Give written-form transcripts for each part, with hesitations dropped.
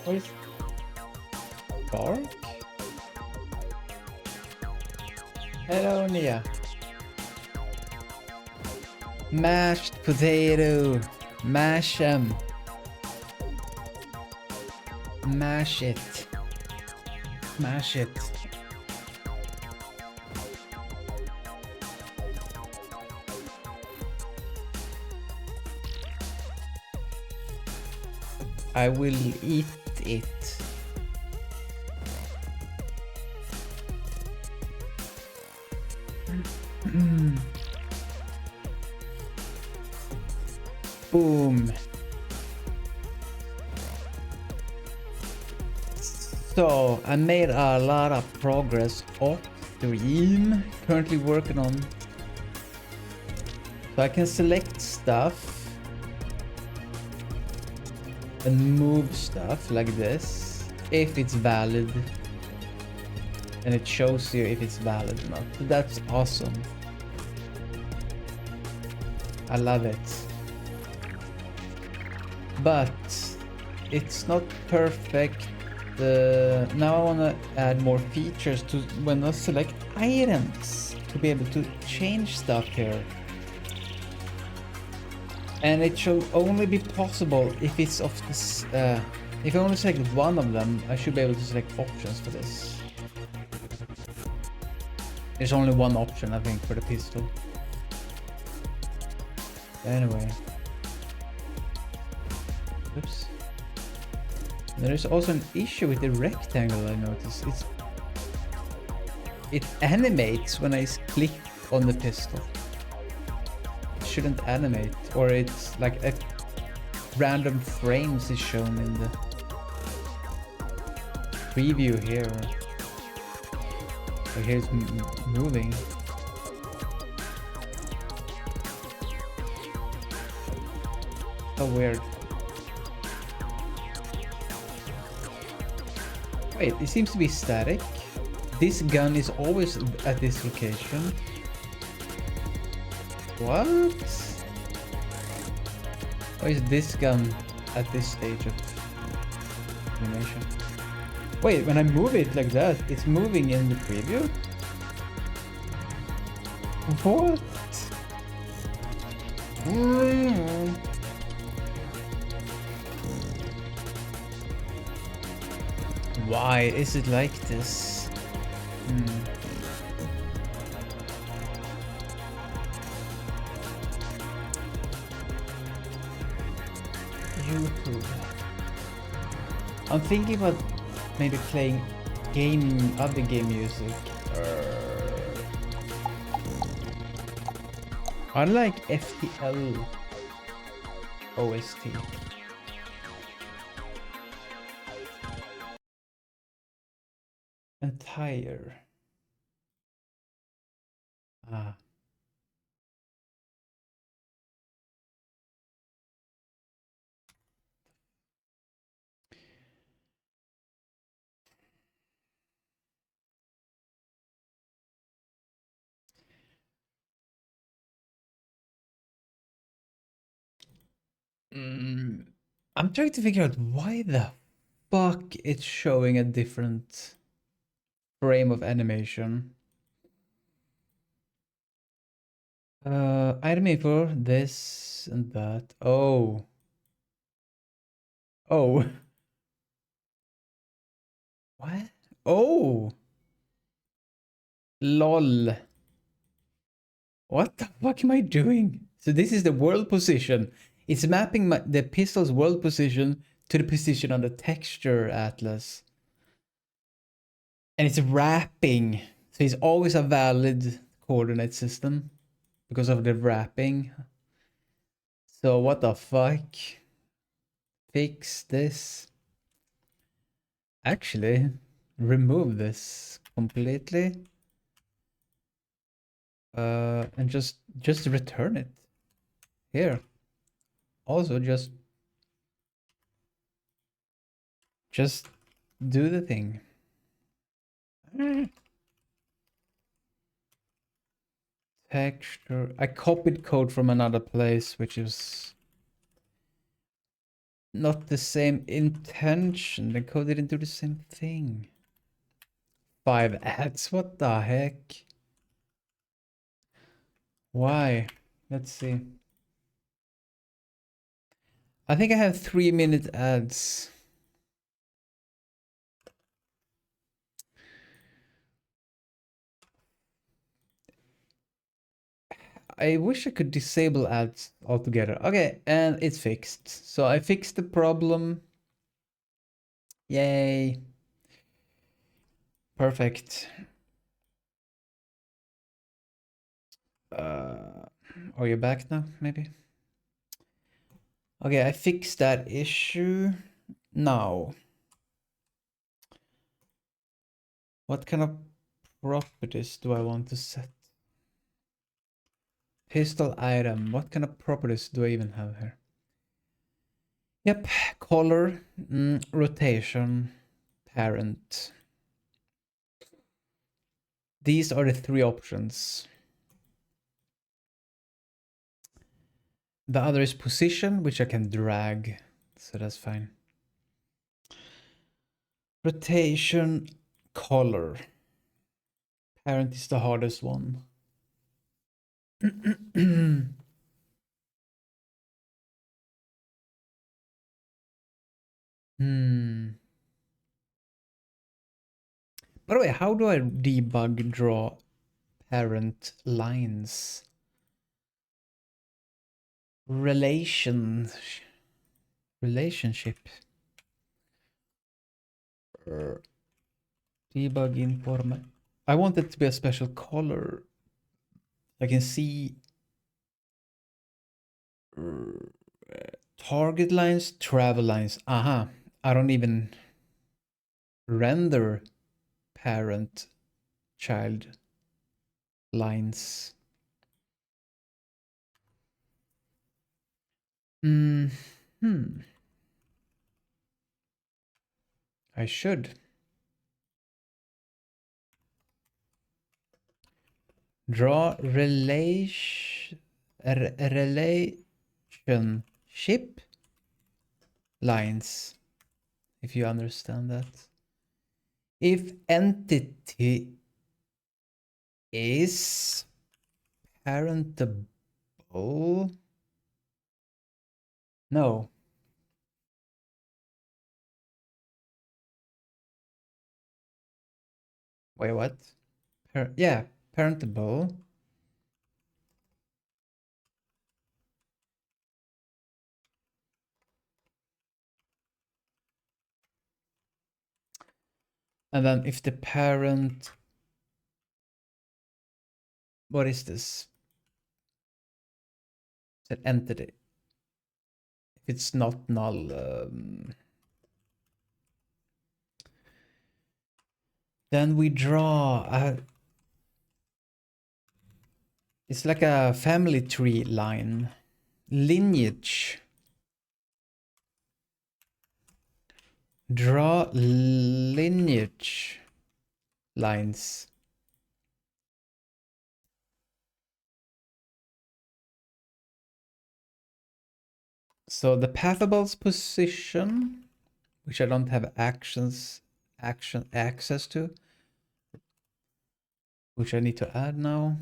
What is dark? Hello, Nia. Mashed potato. Mash 'em. Mash it. Mash it. I will eat it. Boom. So I made a lot of progress off stream. Currently working on. So I can select stuff and move stuff like this if it's valid. And it shows you if it's valid or not. So that's awesome. I love it. But it's not perfect. Now I want to add more features to when I select items to be able to change stuff here. And it should only be possible if it's of this. If I only select one of them, I should be able to select options for this. There's only one option, I think, for the pistol. Anyway. Oops. There's also an issue with the rectangle, I noticed. It animates when I click on the pistol. It shouldn't animate, or it's like a random frames is shown in the preview here. So here's moving. So weird. Wait, it seems to be static. This gun is always at this location. What? Why is this gun at this stage of animation? Wait, when I move it like that, it's moving in the preview? What? Why is it like this? YouTube. I'm thinking about maybe playing other game music. I like FTL OST. Entire. Ah. I'm trying to figure out why the fuck it's showing a different frame of animation. Item info, this and that. Oh. Oh. What? Oh. LOL. What the fuck am I doing? So this is the world position. It's mapping the pistol's world position to the position on the texture atlas. And it's wrapping. So it's always a valid coordinate system because of the wrapping. So what the fuck? Fix this. Actually, remove this completely. And just return it. Here. Also just do the thing. Texture. I copied code from another place, which is not the same intention. The code didn't do the same thing. 5 ads, what the heck? Why? Let's see. I think I have 3-minute ads. I wish I could disable ads altogether. Okay, and it's fixed. So I fixed the problem. Yay. Perfect. Are you back now, maybe? Okay, I fixed that issue. Now, what kind of properties do I want to set? Pistol item. What kind of properties do I even have here? Yep, color, rotation, parent. These are the 3 options. The other is position, which I can drag, so that's fine. Rotation, color. Parent is the hardest one. By the way, how do I debug draw parent lines? Relationship. Debug informal. I want it to be a special color. I can see target lines, travel lines. Aha. I don't even render parent child lines. I should. Draw relationship lines, if you understand that. If entity is parentable, no. Wait, what? Yeah, parentable. And then if the parent, what is this? It's an entity. If it's not null, then we draw a, it's like a family tree line. Lineage. Draw lineage lines. So the pathable's position, which I don't have action access to, which I need to add now.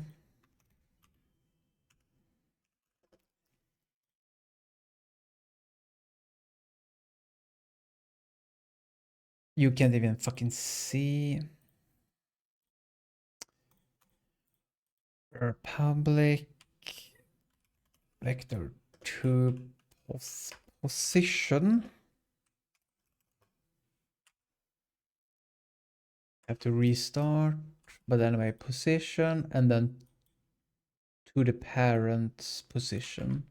You can't even fucking see. Public vector to position. Have to restart, but anyway, position and then to the parent's position.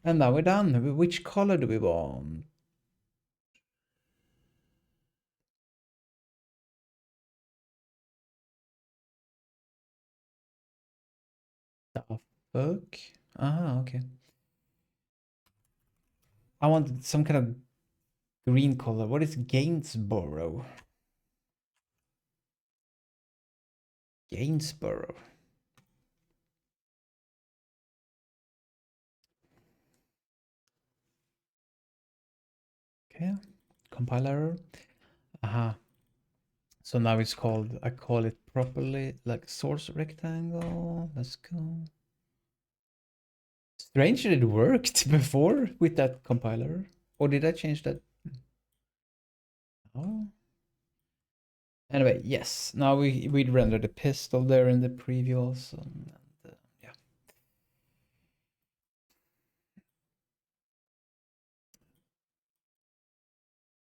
And now we're done. Which color do we want? The fuck? Ah, okay. I want some kind of green color. What is Gainsborough? Gainsborough. Okay, compiler. Aha. So now it's called, I call it properly, like source rectangle. Let's go. Strange that it worked before with that compiler. Or did I change that? Oh. Anyway, yes. Now we render the pistol there in the preview also. And, yeah.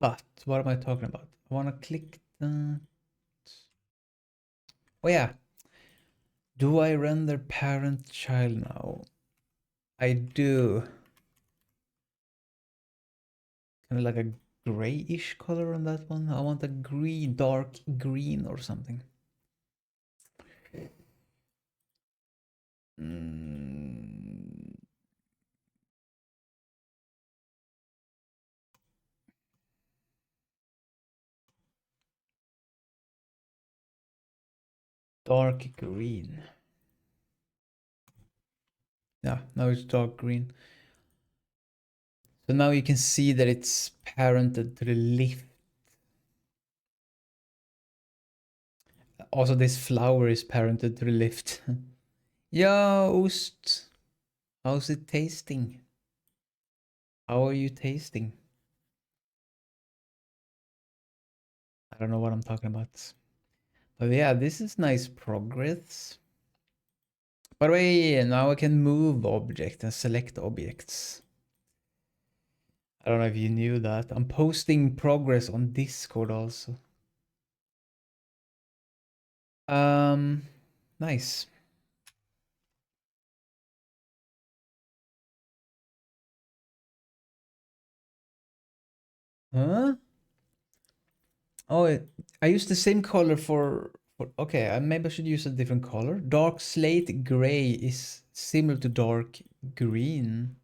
But what am I talking about? I want to click that. Oh yeah. Do I render parent child now? I do. Kind of like a grayish color on that one. I want a green, dark green or something. Mm, dark green. Yeah, now it's dark green. So now you can see that it's parented to the left. Also, this flower is parented to the left. Yeah, Ost. How's it tasting? How are you tasting? I don't know what I'm talking about. But yeah, this is nice progress. By the way, now I can move objects and select objects. I don't know if you knew that. I'm posting progress on Discord also. Um, nice. Huh? Oh, I used the same color for okay, maybe I should use a different color. Dark slate gray is similar to dark green.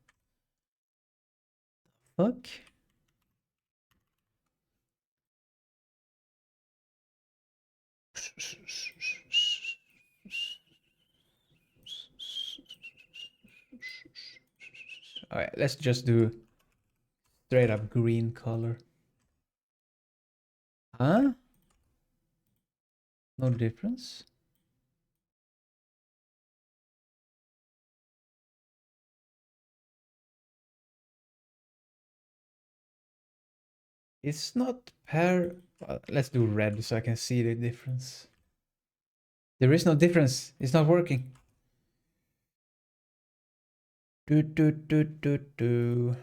Fuck. All right, let's just do straight up green color. Huh? No difference? It's not pair. Let's do red so I can see the difference. There is no difference. It's not working. Do do do do do.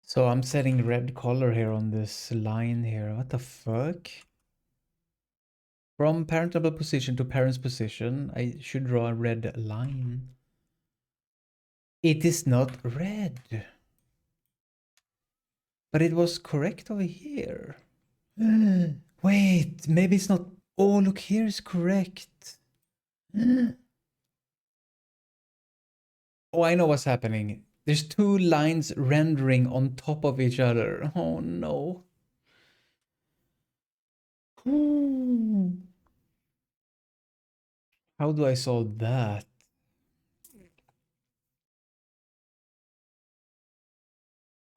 So I'm setting red color here on this line here. What the fuck? From parentable position to parent's position, I should draw a red line. It is not red. But it was correct over here. Wait, maybe it's not. Oh, look, here is correct. Oh, I know what's happening. There's two lines rendering on top of each other. Oh no. How do I solve that?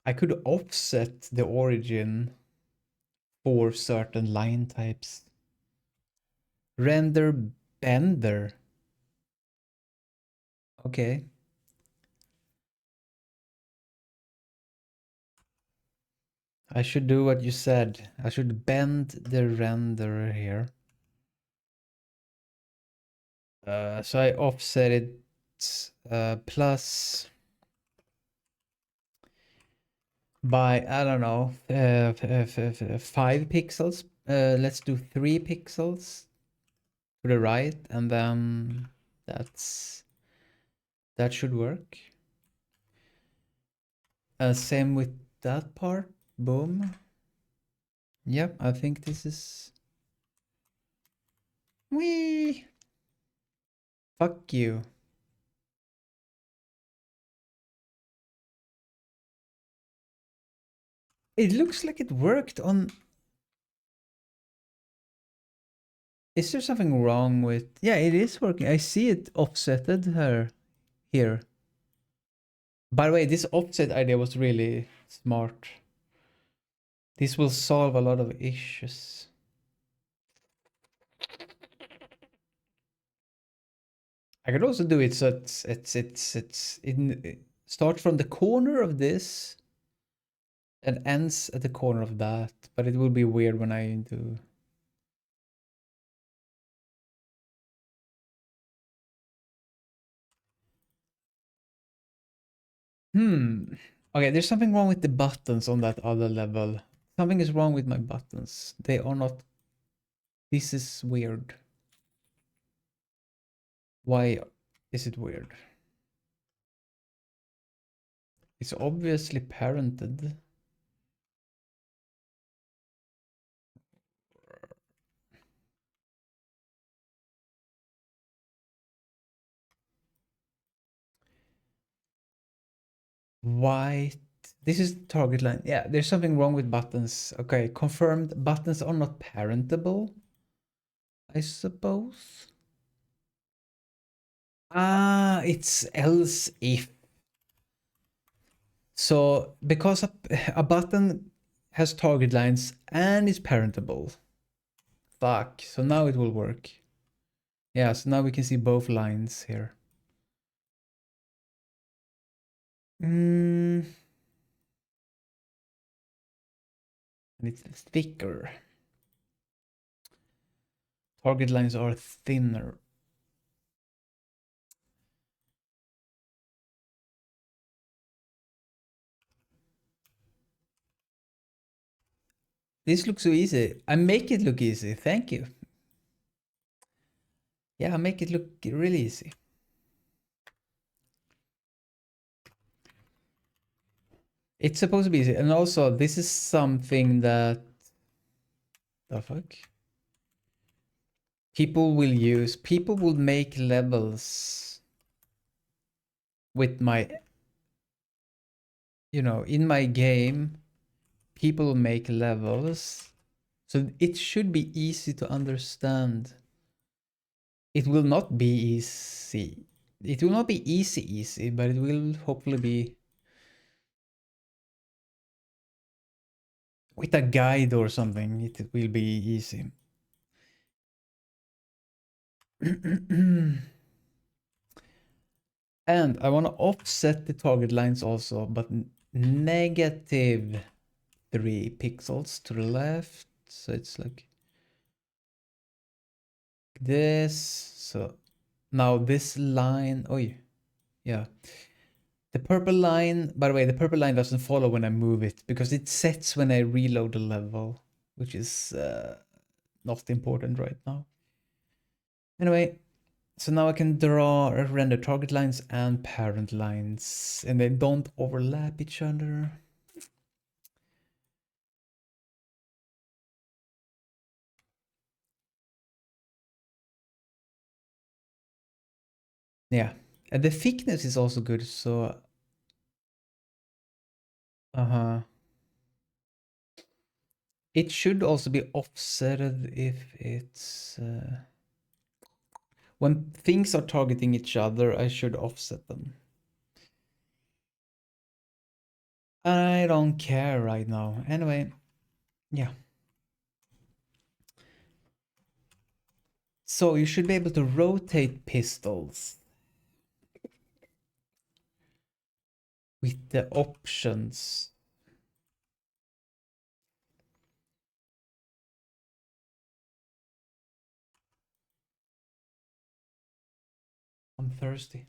I could offset the origin for certain line types. Render bender. Okay. I should do what you said. I should bend the render here. So I offset it plus by, I don't know, 5 pixels. Let's do 3 pixels to the right, and then that should work. Same with that part. Boom. Yep, I think this is. Wee. Fuck you. It looks like it worked on... Is there something wrong with... Yeah, it is working. I see it offsetted her here. By the way, this offset idea was really smart. This will solve a lot of issues. I could also do it so it starts from the corner of this and ends at the corner of that, but it will be weird when I do. Okay, there's something wrong with the buttons on that other level. Something is wrong with my buttons. They are not... This is weird. Why is it weird? It's obviously parented. White. This is target line. Yeah, there's something wrong with buttons. Okay, confirmed. Buttons are not parentable, I suppose. Ah, it's else if. So because a button has target lines and is parentable. Fuck. So now it will work. Yeah, so now we can see both lines here. And it's thicker. Target lines are thinner. This looks so easy. I make it look easy. Thank you. Yeah, I make it look really easy. It's supposed to be easy. And also, this is something that... The fuck? People will use. People will make levels with my... You know, in my game, people make levels. So it should be easy to understand. It will not be easy. It will not be easy, but it will hopefully be with a guide or something. It will be easy. And I want to offset the target lines also, but negative 3 pixels to the left. So it's like this. So now this line, oh yeah. The purple line, by the way, the purple line doesn't follow when I move it because it sets when I reload the level, which is not important right now. Anyway, so now I can draw or render target lines and parent lines and they don't overlap each other. Yeah, and the thickness is also good, so... It should also be offsetted if it's... when things are targeting each other, I should offset them. I don't care right now. Anyway, yeah. So you should be able to rotate pistols with the options. I'm thirsty.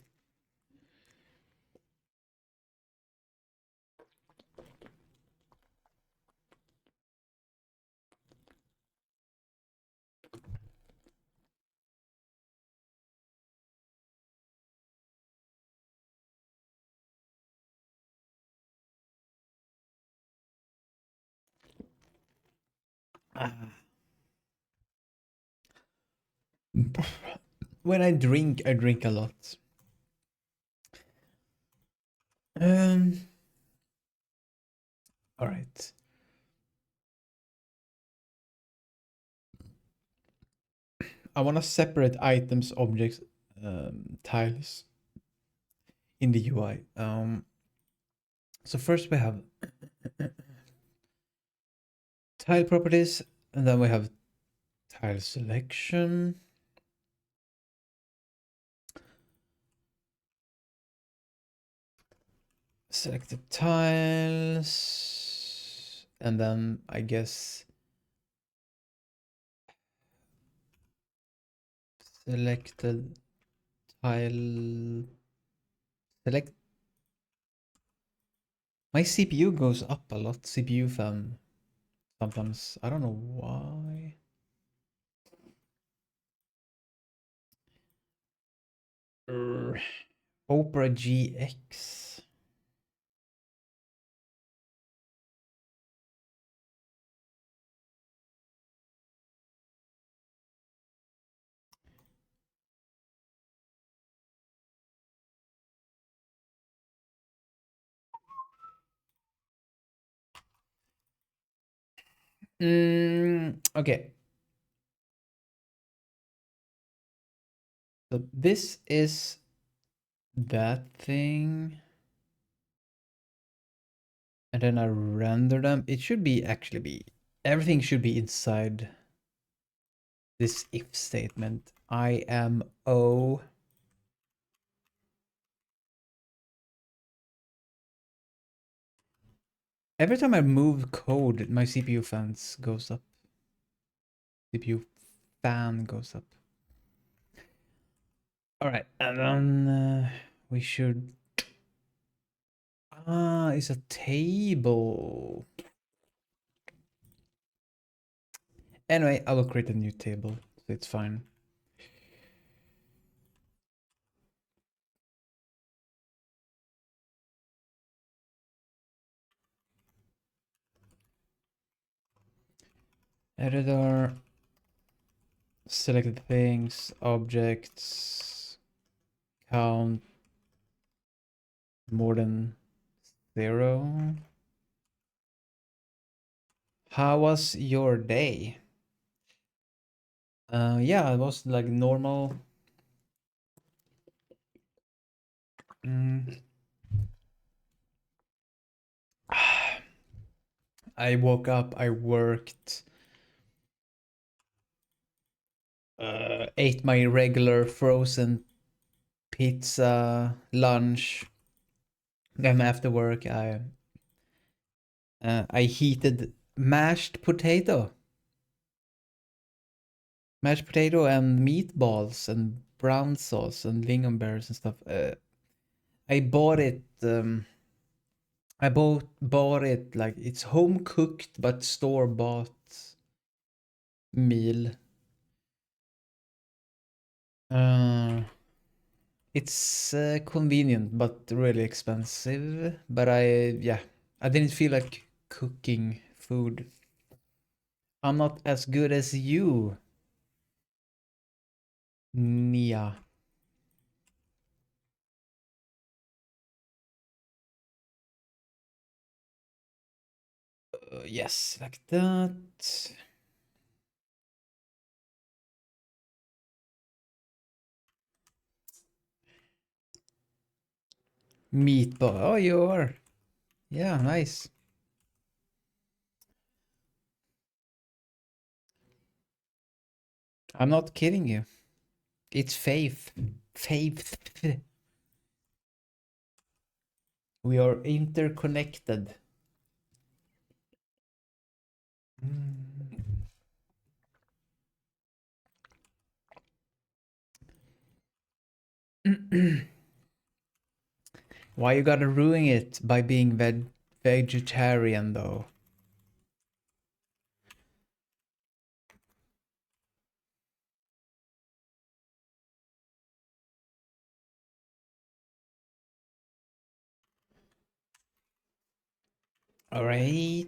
When I drink a lot. All right. I want to separate items, objects, tiles in the UI. So first we have tile properties, and then we have tile selection. Select the tiles, and then I guess selected tile. Select. My CPU goes up a lot. CPU fan. Sometimes I don't know why. Opera GX. Okay. So this is that thing. And then I render them. It should be actually be everything should be inside this if statement. I am O. Every time I move code, my CPU fans goes up. CPU fan goes up. All right, and then we should. It's a table. Anyway, I will create a new table, so it's fine. Editor, selected things, objects, count more than 0. How was your day? Yeah, it was like normal. I woke up, I worked, ate my regular frozen pizza lunch. Then after work, I heated mashed potato and meatballs and brown sauce and lingonberries and stuff. I bought it. I bought it like it's home cooked but store bought meal. Uh, it's convenient but really expensive. But I didn't feel like cooking food. I'm not as good as you, Nia. Yes, like that. Meatball. Oh, you are. Yeah, nice. I'm not kidding you. It's faith. Faith. We are interconnected. Why you gotta ruin it by being vegetarian though? All right.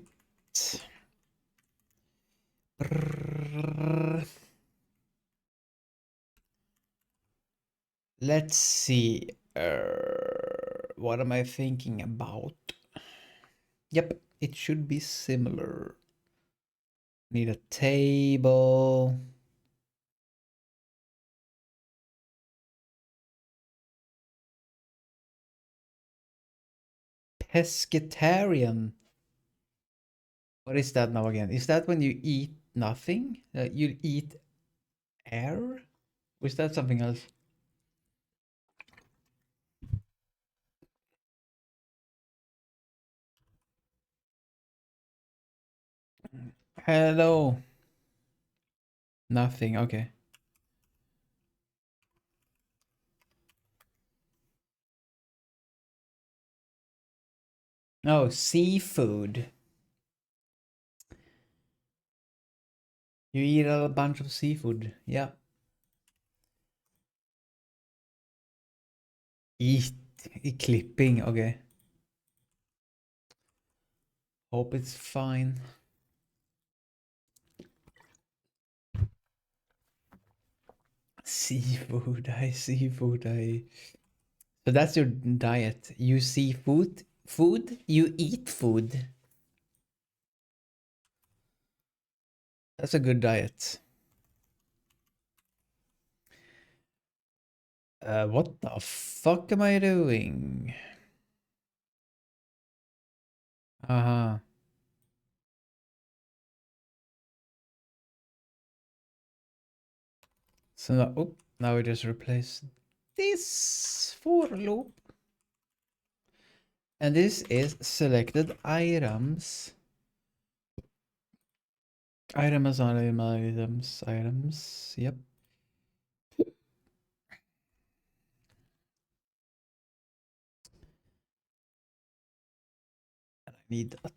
Let's see. What am I thinking about? Yep, it should be similar. Need a table. Pescatarian. What is that now again? Is that when you eat nothing? You eat air? Or is that something else? Hello. Nothing. Okay. Oh, seafood. You eat a bunch of seafood. Yeah. Eat. Clipping. Okay. Hope it's fine. Seafood. I. So that's your diet. You see food. You eat food. That's a good diet. What the fuck am I doing? Uh-huh. So now, oh, now we just replace this for loop. And this is selected items. Items. Yep. And I need a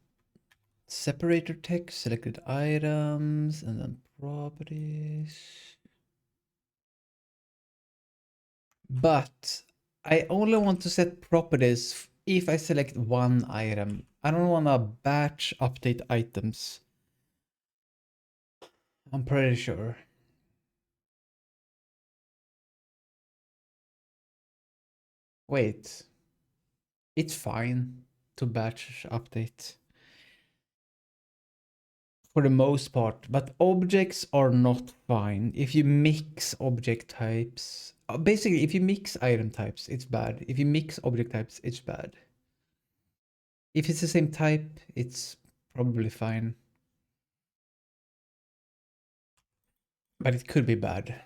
separator text, selected items, and then properties. But I only want to set properties if I select one item. I don't want to batch update items. I'm pretty sure. Wait. It's fine to batch update for the most part, but objects are not fine. If you mix object types, basically if you mix item types, it's bad. If you mix object types, it's bad. If it's the same type, it's probably fine. But it could be bad.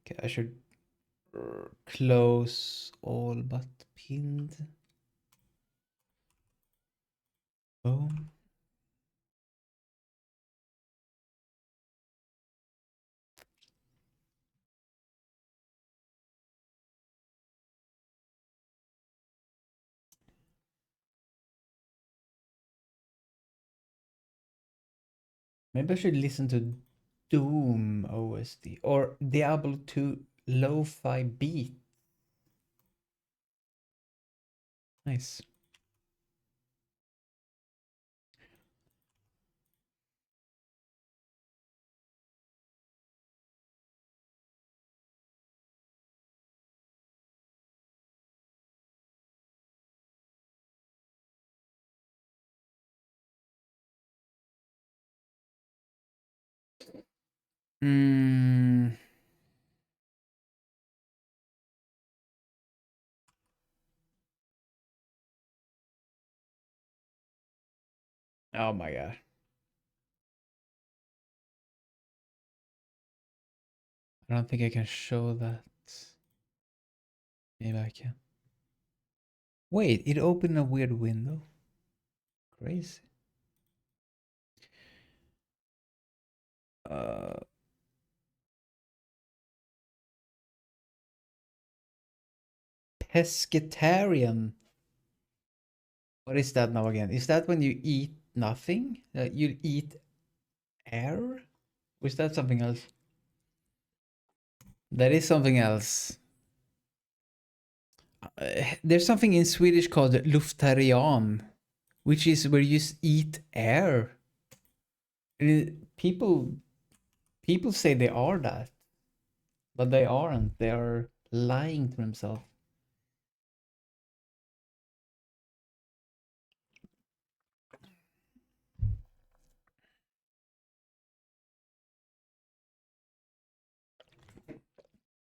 Okay, I should close all but pinned. Boom. Maybe I should listen to Doom OST or Diablo 2 Lo-Fi Beat. Nice. Mm. Oh my god. I don't think I can show that. Maybe I can. Wait, it opened a weird window. Crazy. Uh, Pescatarian. What is that now again? Is that when you eat nothing? You eat air? Or is that something else? That is something else. There's something in Swedish called luftarian, which is where you eat air. People say they are that, but they aren't. They are lying to themselves.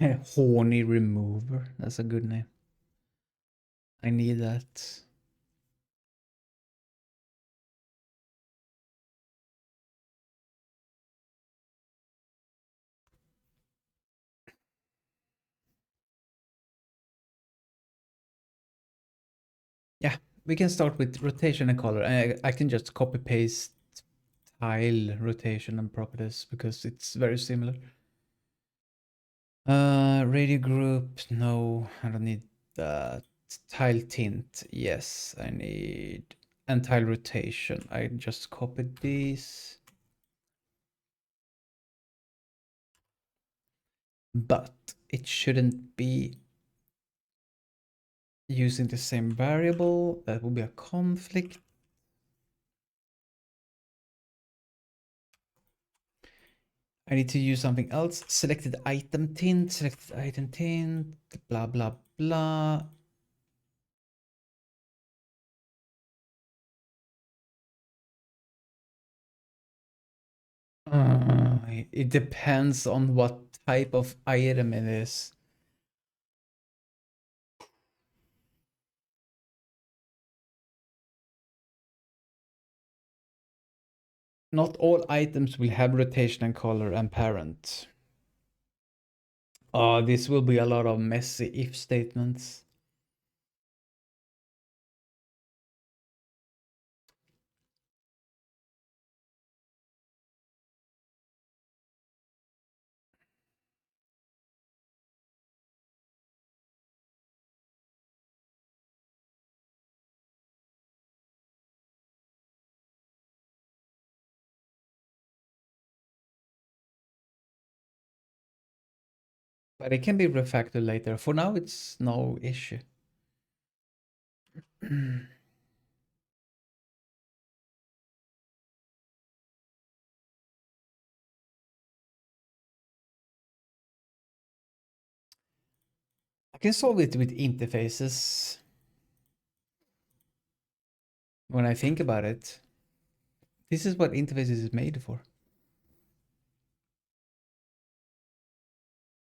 Horny remover. That's a good name. I need that. Yeah, we can start with rotation and color. I can just copy paste tile rotation and properties because it's very similar. Radio group, no, I don't need that. Tile tint, yes, I need. And tile rotation, I just copied these. But it shouldn't be using the same variable. That will be a conflict. I need to use something else. Selected item tint, blah, blah, blah. It depends on what type of item it is. Not all items will have rotation and color and parent. Oh, this will be a lot of messy if statements. But it can be refactored later. For now, it's no issue. I can solve it with interfaces. When I think about it, this is what interfaces is made for.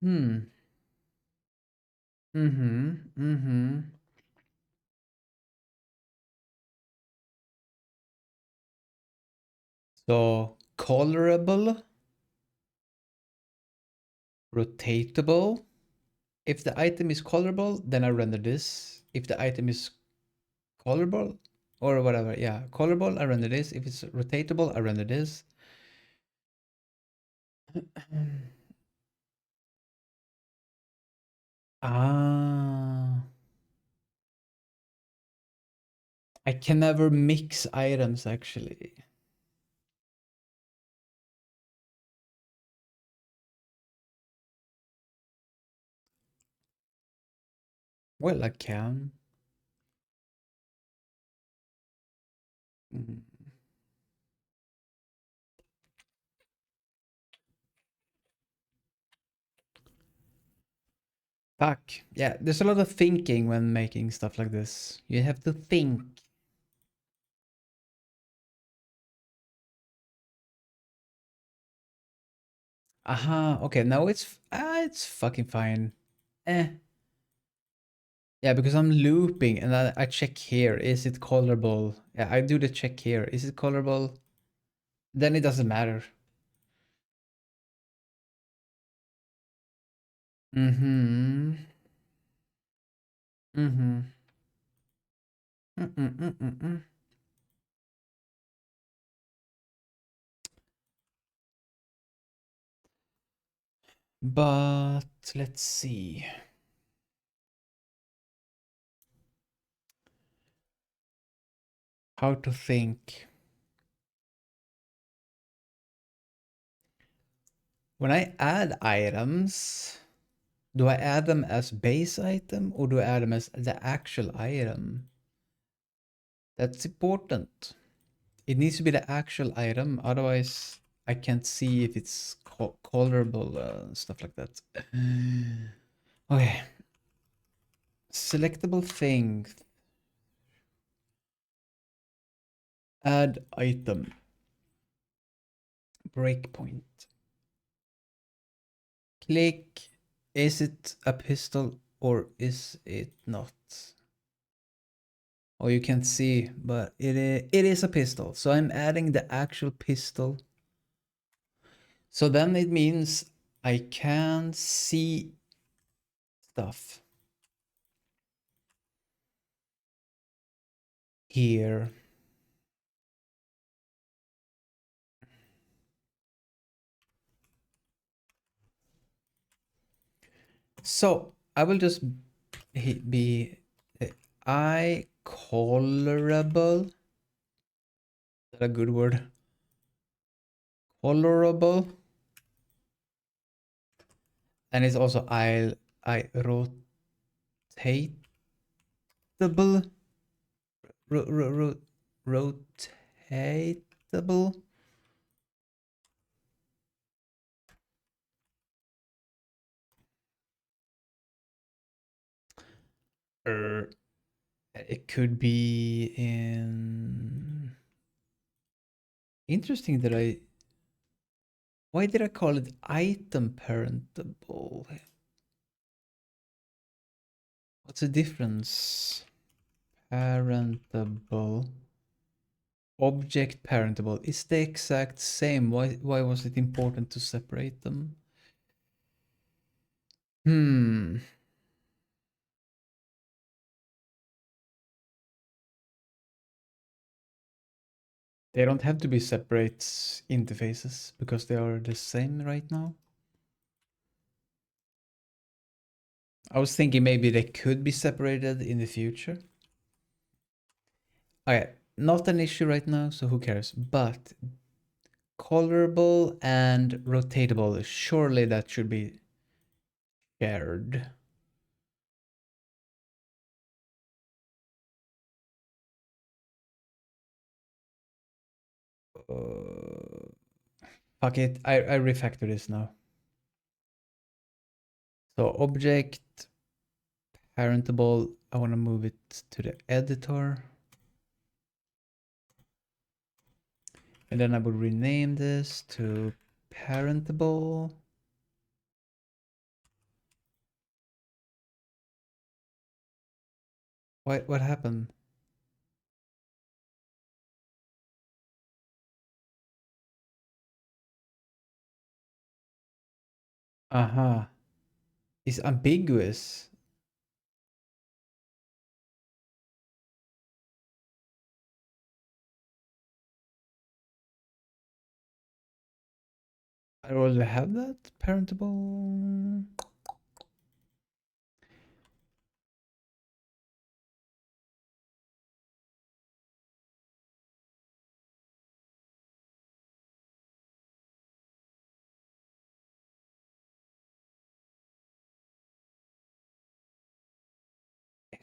Hmm. Mm-hmm. Mm-hmm. So colorable, rotatable. If the item is colorable, then I render this. If the item is colorable or whatever, yeah, colorable, I render this. If it's rotatable, I render this. Ah. I can never mix items actually. Well, I can. Mm. Fuck. Yeah, there's a lot of thinking when making stuff like this. You have to think. Aha, okay, now it's fucking fine. Eh. Yeah, because I'm looping and I check here. Is it colorable? Yeah, I do the check here. Is it colorable? Then it doesn't matter. Mm-hmm. Mm-hmm. Mm-mm-mm-mm-mm. But let's see. How to think. When I add items, do I add them as base item or do I add them as the actual item? That's important. It needs to be the actual item, otherwise I can't see if it's colorable, stuff like that. Okay. Selectable thing. Add item. Breakpoint. Click. Is it a pistol or is it not? Oh, you can't see, but it is a pistol. So I'm adding the actual pistol. So then it means I can see stuff here. So I will just be eye colorable. Is that a good word? Colorable. And it's also I rotateable. Rotatable. It could be in. Interesting that I. Why did I call it item parentable? What's the difference? Parentable. Object parentable. It's the exact same. Why was it important to separate them? Hmm. They don't have to be separate interfaces because they are the same right now. I was thinking maybe they could be separated in the future. Okay, not an issue right now, so who cares? But colorable and rotatable, surely that should be shared. Fuck it, I refactor this now. So object parentable, I want to move it to the editor. And then I would rename this to parentable. What happened? Aha. It's ambiguous. I already have that parentable.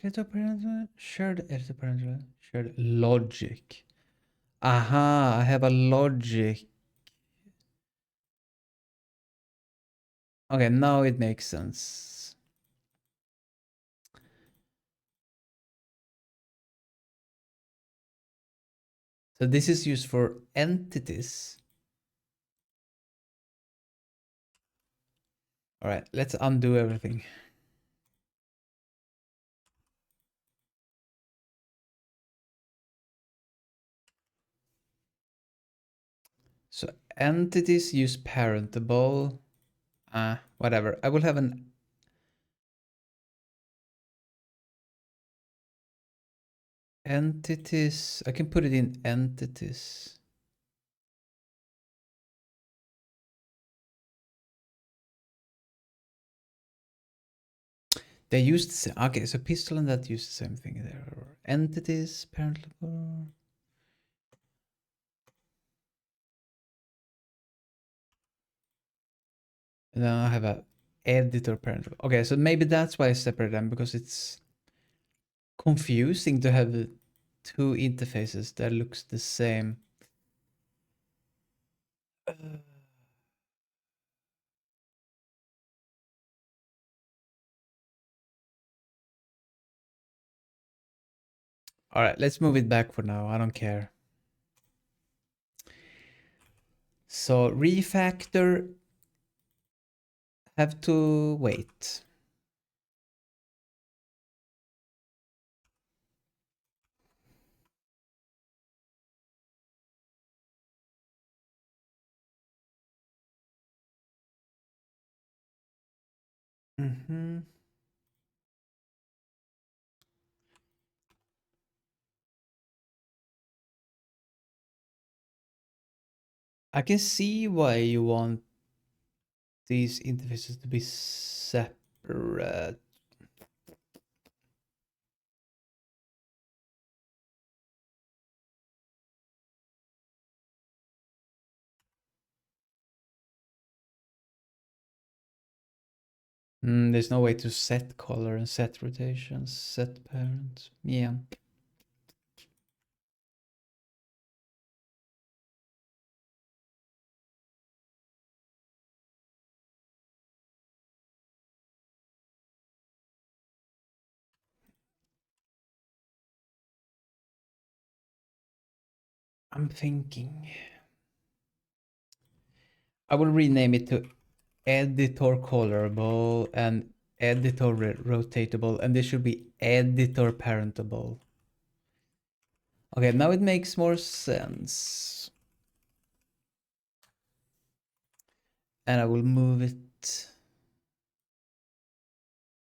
Editor parentable, shared editor parentable, shared logic. Aha, I have a logic. Okay, now it makes sense. So this is used for entities. All right, let's undo everything. So entities use parentable. Whatever. I will have an entities. I can put it in entities. They use the same. Okay, so pistol and that use the same thing there. Entities, parentable. And then I have a editor parentable. Okay, so maybe that's why I separate them, because it's confusing to have two interfaces that looks the same. All right, let's move it back for now. I don't care. So refactor have to wait. I can see why you want these interfaces to be separate. There's no way to set color and set rotations, set parent. Yeah. I'm thinking. I will rename it to editor colorable and editor rotatable, and this should be editor parentable. Okay, now it makes more sense. And I will move it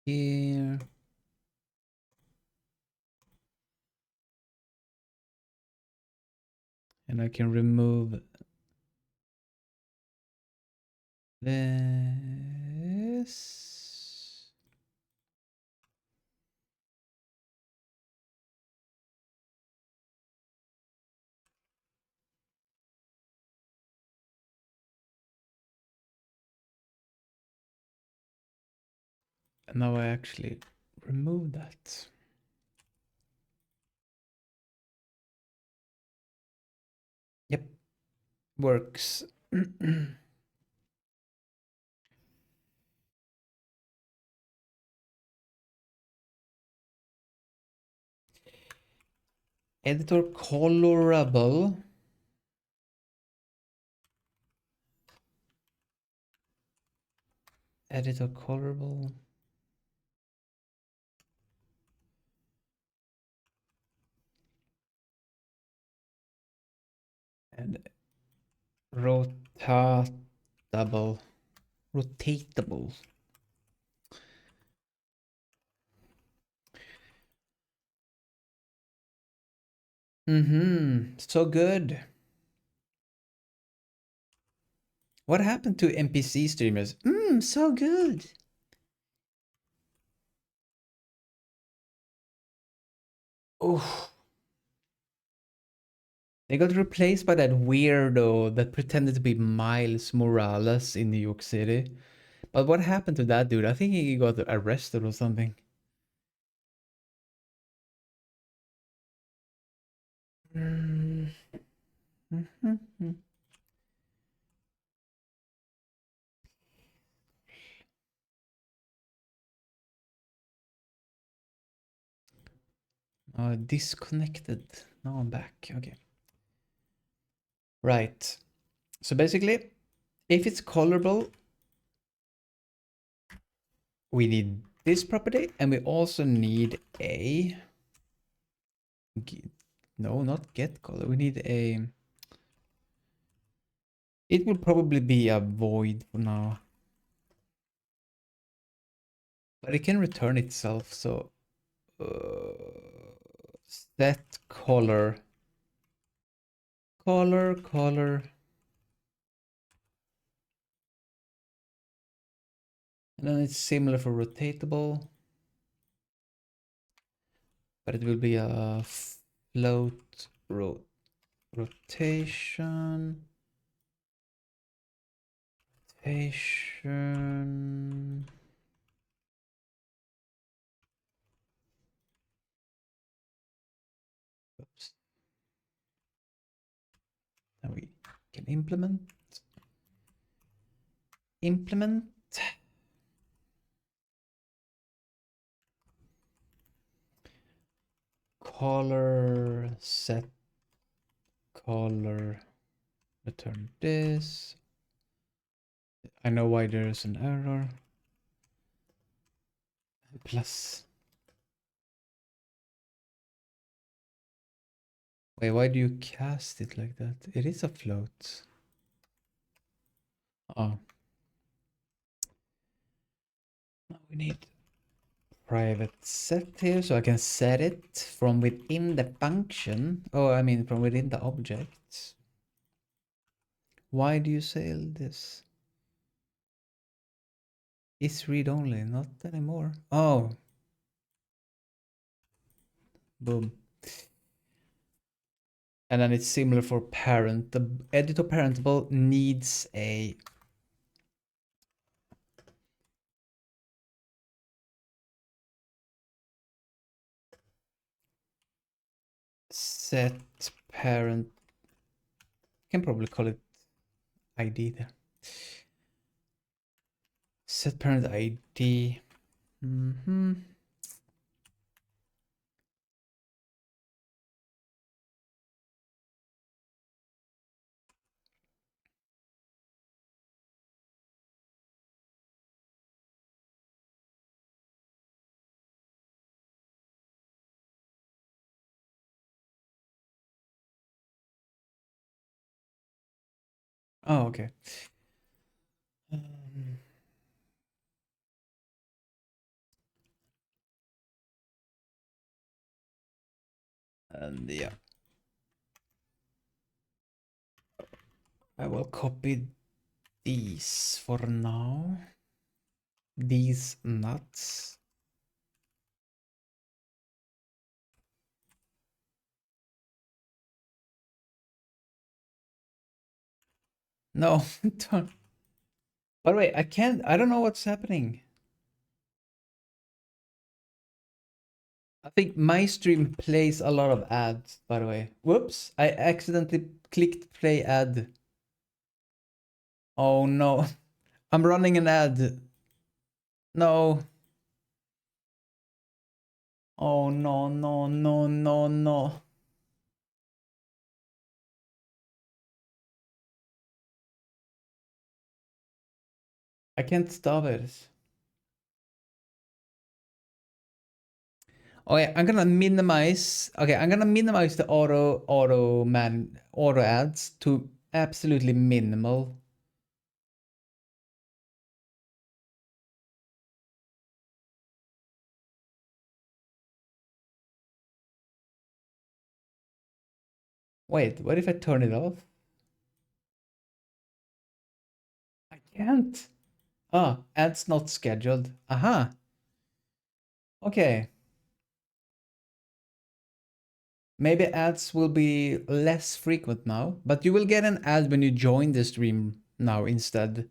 here. And I can remove this. And now I actually remove that. Yep, works. Editor colorable. Editor colorable. And rotatable. Rotatable. So good. What happened to NPC streamers? So good. Oh. They got replaced by that weirdo that pretended to be Miles Morales in New York City. But what happened to that dude? I think he got arrested or something. Mm. Disconnected. Now I'm back. Okay. Right. So basically, if it's colorable, we need this property, and we also need a... No, not get color. We need a... It will probably be a void for now. But it can return itself, so... set color. Color. And then it's similar for rotatable. But it will be a float rotation. Rotation. Oops. Now we can implement color set color return this I know why there's an error. Plus. Wait, why do you cast it like that? It is a float. Oh. Now we need private set here, so I can set it from within the function. Oh, I mean from within the object. Why do you say this? Is read only, not anymore. Oh. Boom. And then it's similar for parent. The editor parentable needs a set parent. You can probably call it ID there. Set parent ID. Oh, okay. And yeah, I will copy these for now. These nuts. No, don't. By the way, I can't. I don't know what's happening. I think my stream plays a lot of ads, by the way. Whoops, I accidentally clicked play ad. Oh no, I'm running an ad. No. Oh no, no, no, no, no. I can't stop it. Oh yeah, I'm gonna minimize. Okay, I'm gonna minimize the auto ads to absolutely minimal. Wait, what if I turn it off? I can't. Ah, ads not scheduled. Aha. Okay. Maybe ads will be less frequent now, but you will get an ad when you join the stream now instead.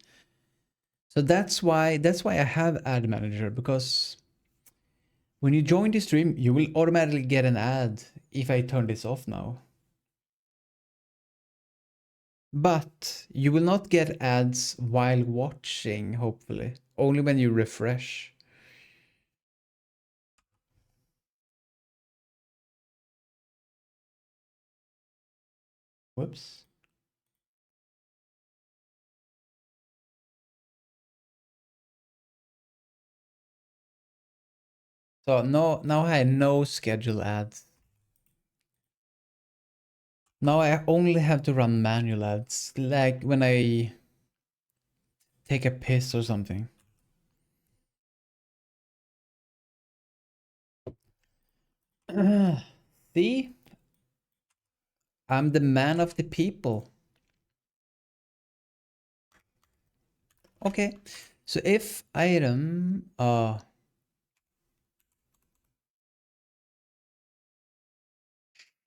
So that's why I have ad manager, because when you join the stream, you will automatically get an ad if I turn this off now. But you will not get ads while watching, hopefully. Only when you refresh. Whoops. So no, now I have no schedule ads. Now I only have to run manual ads, like when I take a piss or something. See? I'm the man of the people. Okay. So if item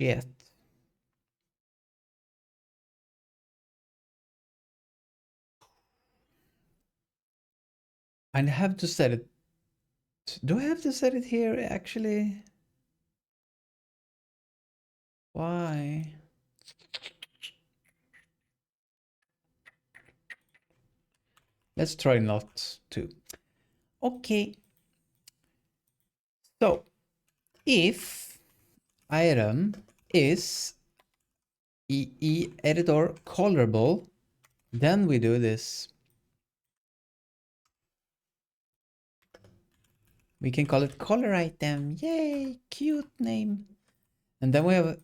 shit. I have to set it. Do I have to set it here actually? Why? Let's try not to. Okay. So if item is EE editor colorable, then we do this. We can call it color item. Yay, cute name. And then we have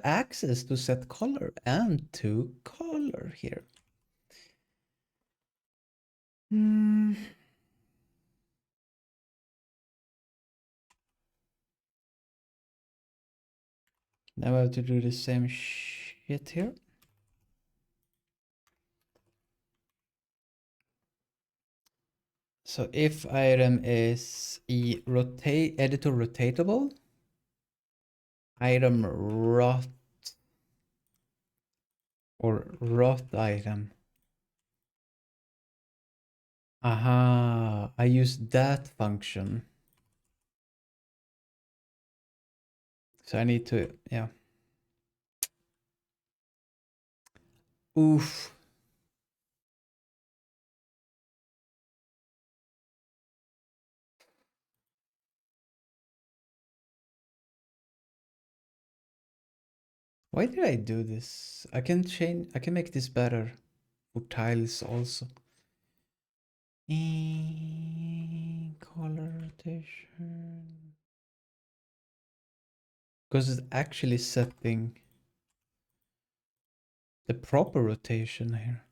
access to set color and to color here. Hmm. Now I have to do the same shit here. So if item is editor rotatable, item rot or rot item. Aha, I use that function. So I need to, yeah. Oof. Why did I do this? I can make this better for tiles also. Color rotation. Because it's actually setting the proper rotation here.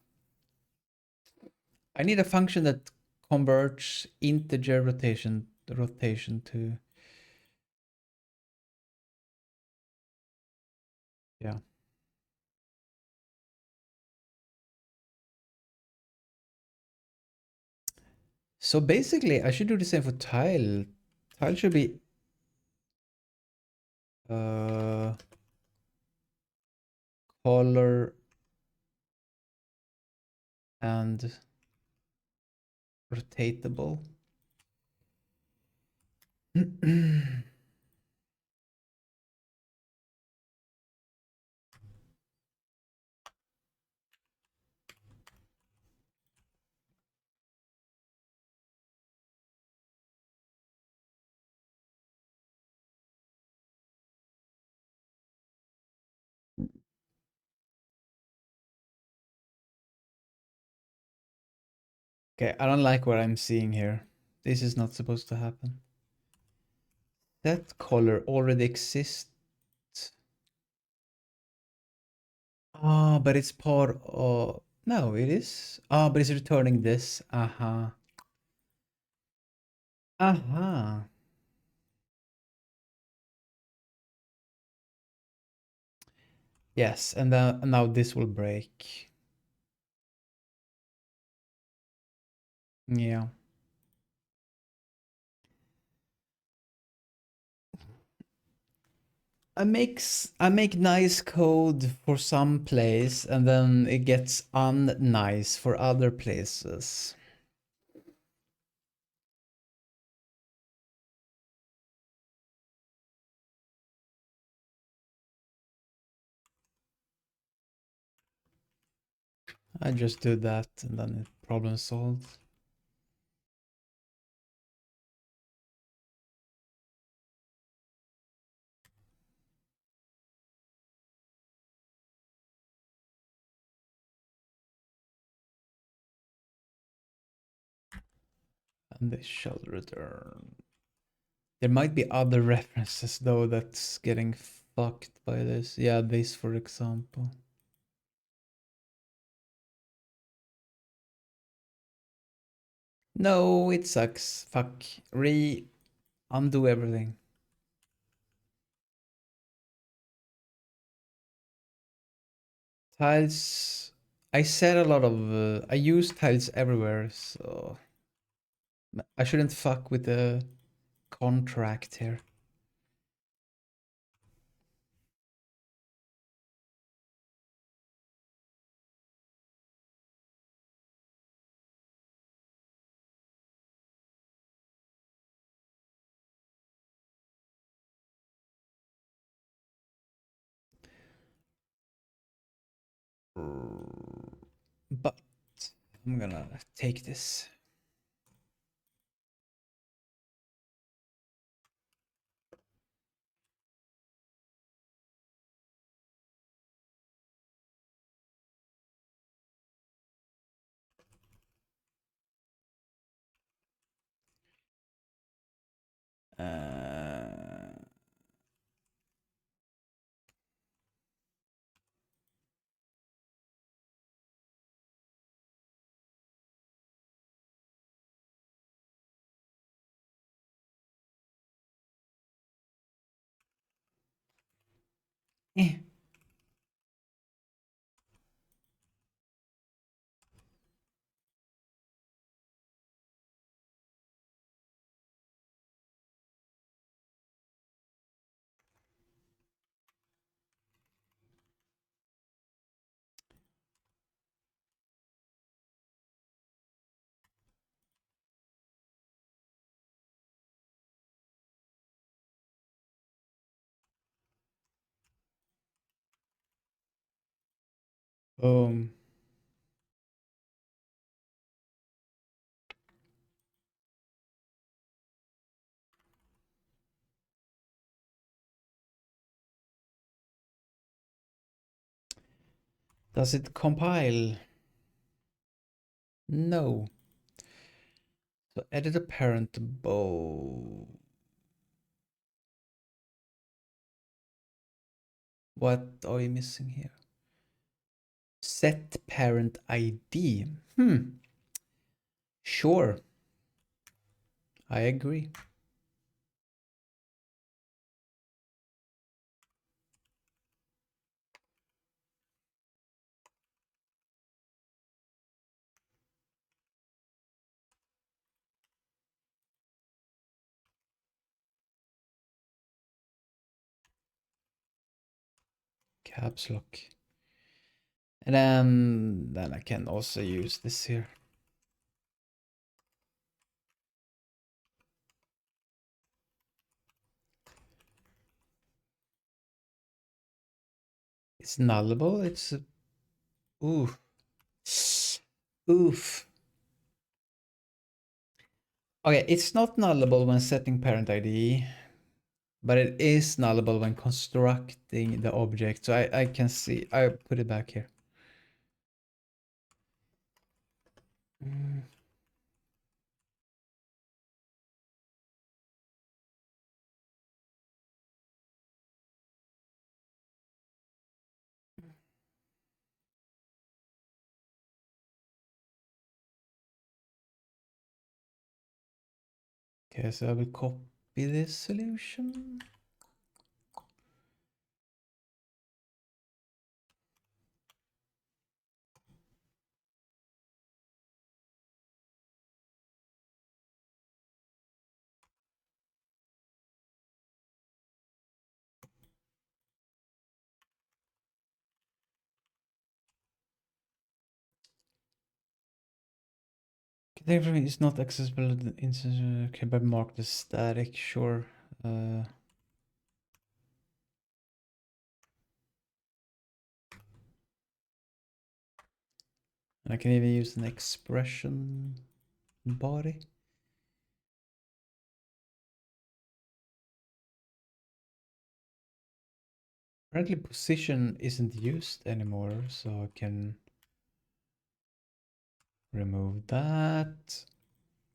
I need a function that converts integer rotation to, yeah. So basically I should do the same for tile. Tile should be color and rotatable. Okay, I don't like what I'm seeing here. This is not supposed to happen. That color already exists. Ah, but it's part of... No, it is. Ah, but it's returning this. Aha. Aha. Yes, and then now this will break. Yeah. I make nice code for some place and then it gets unnice for other places. I just do that and then it problem solved. And they shall return. There might be other references though that's getting fucked by this. Yeah, this for example. No, it sucks. Fuck. Undo everything. Tiles. I said a lot of. I use tiles everywhere, so I shouldn't fuck with the contract here. But I'm gonna take this. Eh. Um, does it compile? No. So edit a parent bow. What are you missing here? Set parent ID. Sure. I agree. Caps lock. And then I can also use this here. It's nullable. It's oof. Oof. Okay, it's not nullable when setting parent ID, but it is nullable when constructing the object. So I can see. I put it back here. Okay, so I will copy this solution. Everything is not accessible in okay, but mark the static, sure. And I can even use an expression body. Apparently position isn't used anymore, so I can remove that,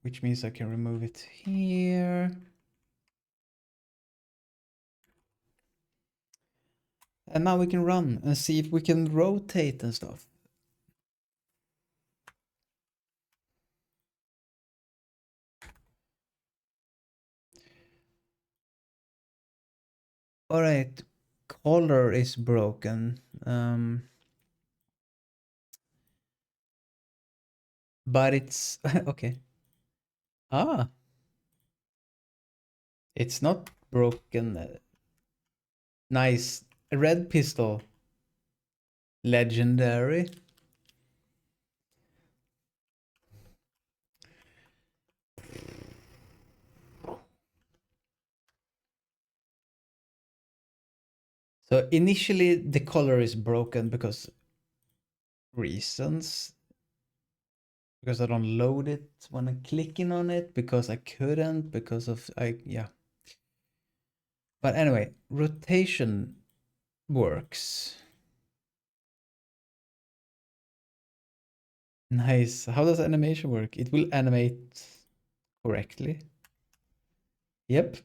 which means I can remove it here. And now we can run and see if we can rotate and stuff. All right, color is broken. But it's okay. Ah, it's not broken. Nice. A red pistol. Legendary. So initially the color is broken because reasons. Because I don't load it when I'm clicking on it, because I couldn't, because of yeah. But anyway, rotation works. Nice. How does animation work? It will animate correctly. Yep.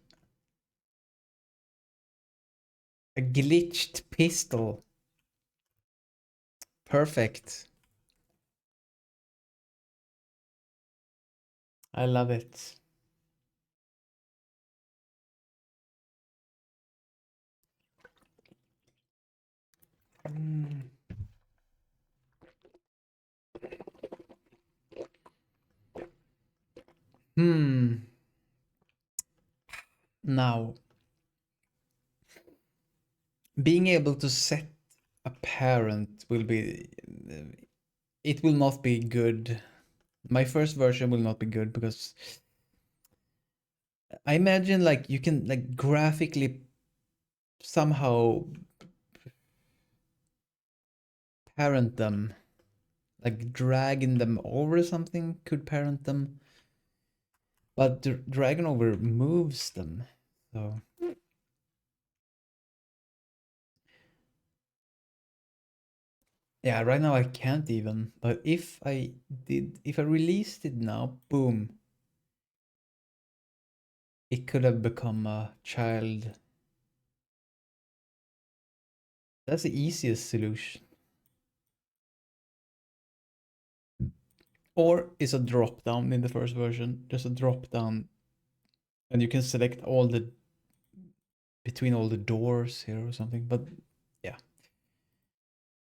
A glitched pistol. Perfect. I love it. Hmm. Now, being able to set a parent will be, it will not be good. My first version will not be good because I imagine like you can like graphically somehow parent them, like dragging them over something could parent them, but dragging over moves them. So yeah, right now I can't even, but if I released it now, boom, it could have become a child. That's the easiest solution. Or is a drop down in the first version. There's a drop down and you can select all the between all the doors here or something. But yeah.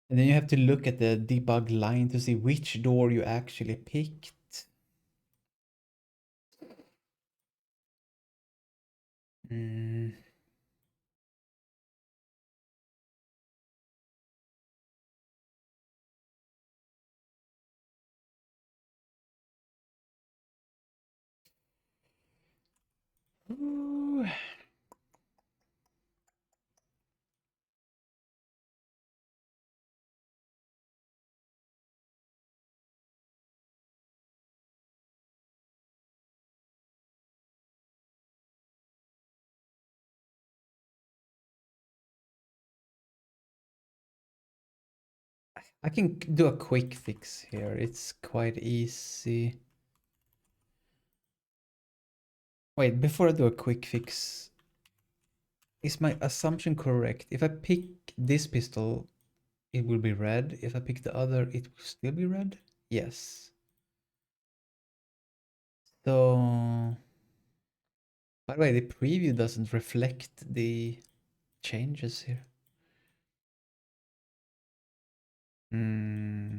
And then you have to look at the debug line to see which door you actually picked. Mm. Ooh. I can do a quick fix here. It's quite easy. Wait, before I do a quick fix, is my assumption correct? If I pick this pistol, it will be red. If I pick the other, it will still be red? Yes. So, by the way, the preview doesn't reflect the changes here. Hmm.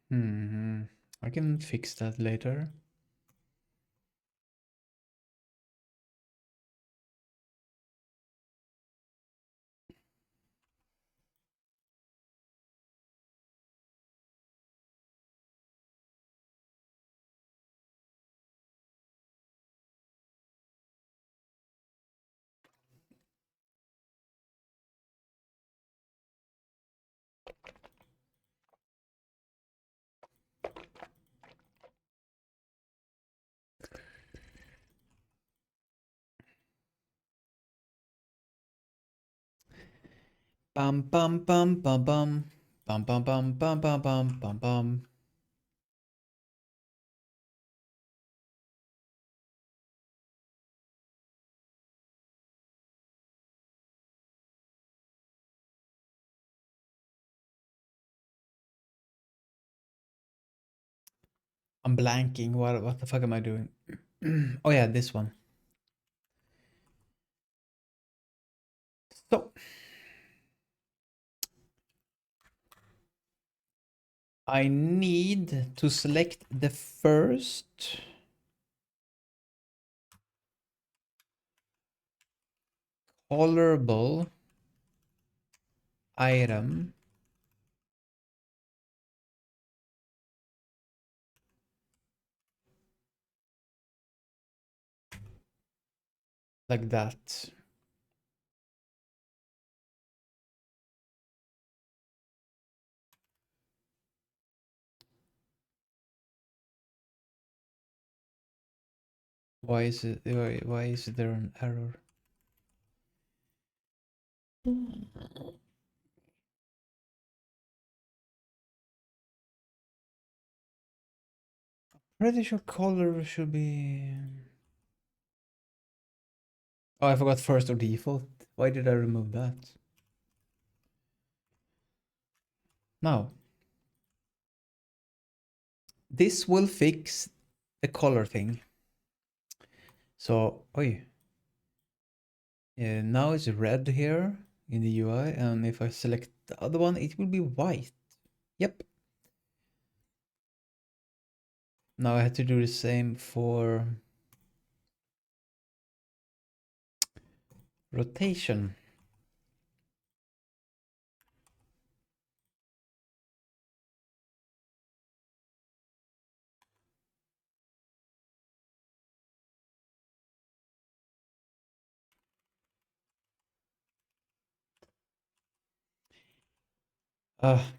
Hmm. I can fix that later. Bum bum bum bum bum. Bum bum bum bum bum bum bum bum. I'm blanking. What the fuck am I doing? Oh yeah, this one. So I need to select the first colorable item like that. Why is there an error? Pretty sure color should be. Oh, I forgot first or default. Why did I remove that? Now, this will fix the color thing. So, oi. Yeah, now it's red here. in the UI, and if I select the other one, it will be white. Yep. Now I have to do the same for rotation.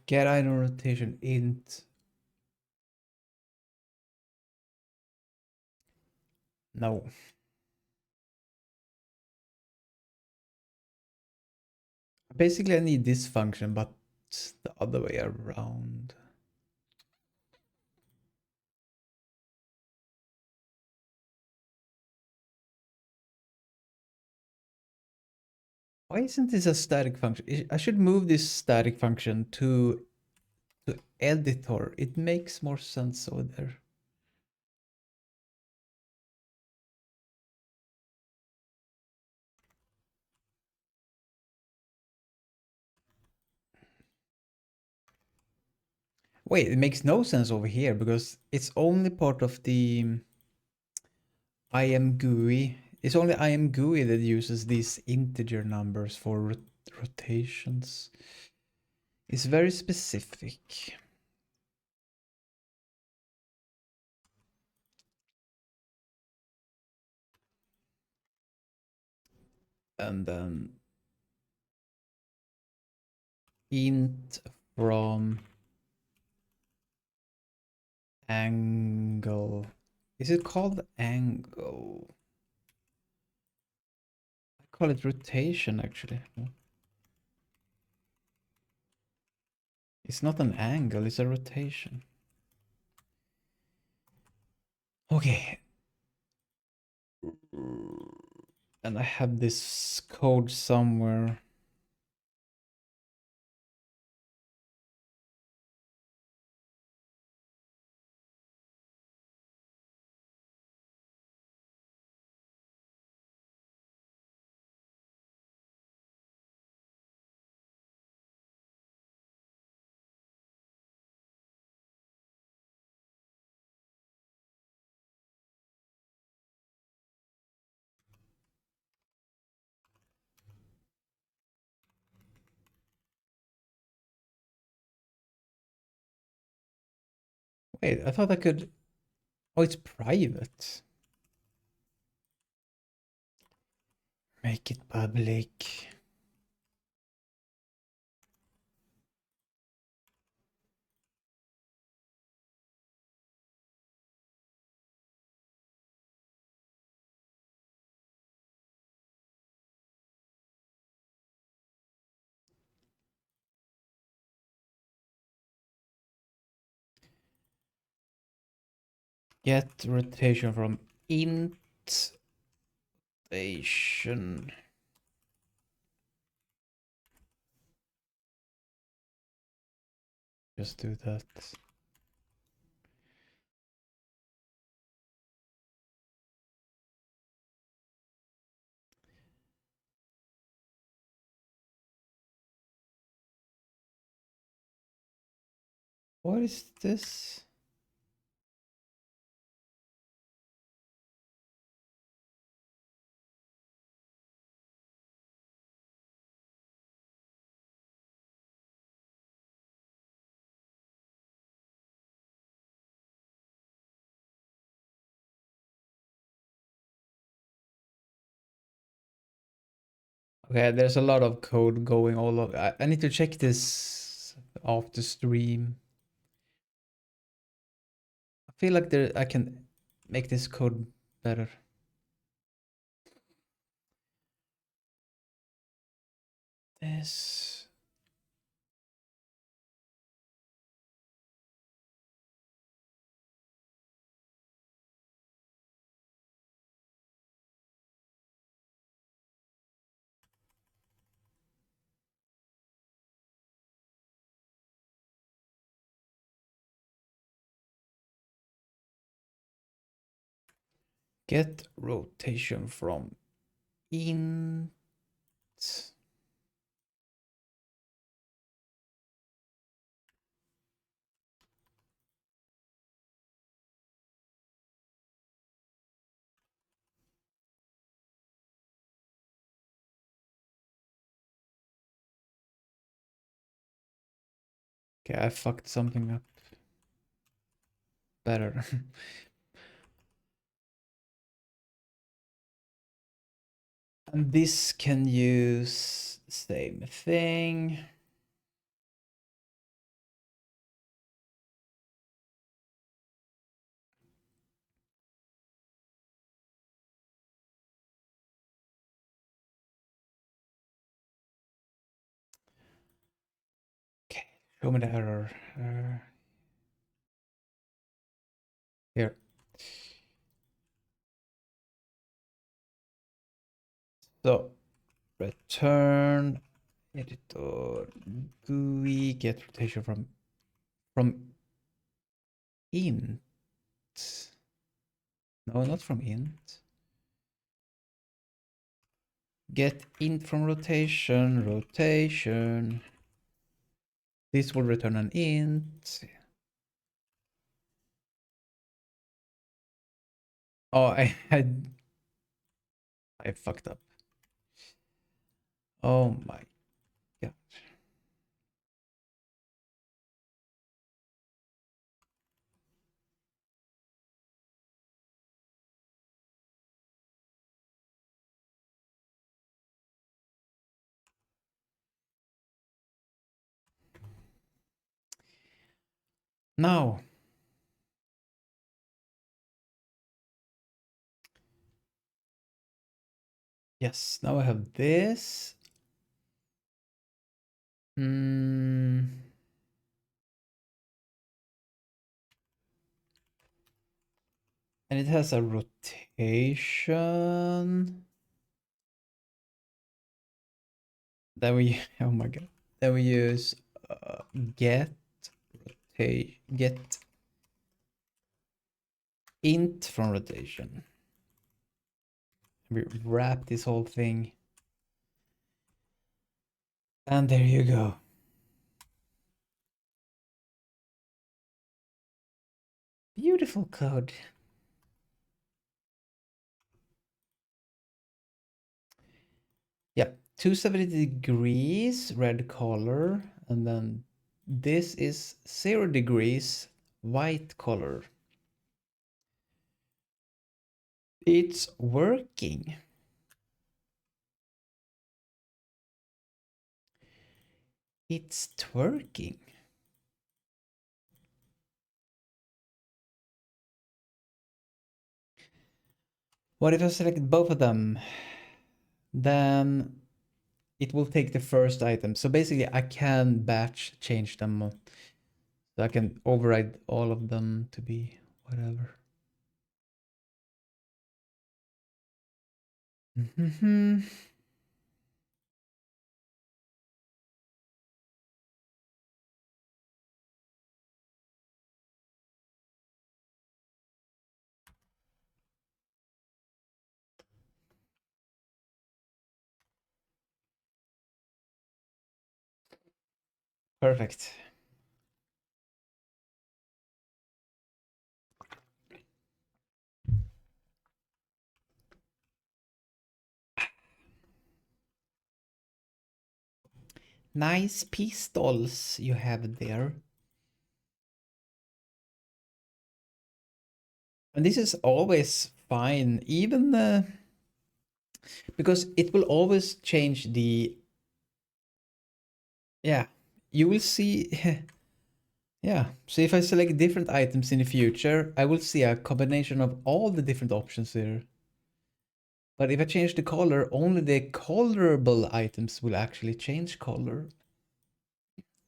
Get item rotation int. No. Basically, I need this function, but the other way around. Why isn't this a static function? I should move this static function to editor. It makes more sense over there. Wait, it makes no sense over here because it's only part of the IM GUI. It's only IM GUI that uses these integer numbers for rotations. It's very specific. And then int from angle. Is it called angle? I call it rotation actually. It's not an angle, it's a rotation. Okay. And I have this code somewhere. Wait, I thought I could... Oh, it's private. Make it public. Get rotation from int station. Just do that. What is this? Okay, there's a lot of code going all over. I need to check this off the stream. I feel like I can make this code better. This. Get rotation from int Okay, I fucked something up. Better. And this can use same thing. Okay, show me the error. Here. So return editor GUI get rotation from int. No, not from int. Get int from rotation. This will return an int. Oh, I fucked up. Oh my god. Now. Yes, now I have this. And it has a rotation. Then we, oh my god. Then we use get int from rotation. We wrap this whole thing. And there you go. Beautiful code. Yeah, 270 degrees, red color. And then this is 0 degrees, white color. It's working. It's twerking. What if I select both of them? Then it will take the first item. So basically I can batch change them. So I can override all of them to be whatever. Perfect. Nice pistols you have there. And this is always fine, even because it will always change the, yeah, you will see. Yeah, so if I select different items in the future, I will see a combination of all the different options here. But if I change the color, only the colorable items will actually change color.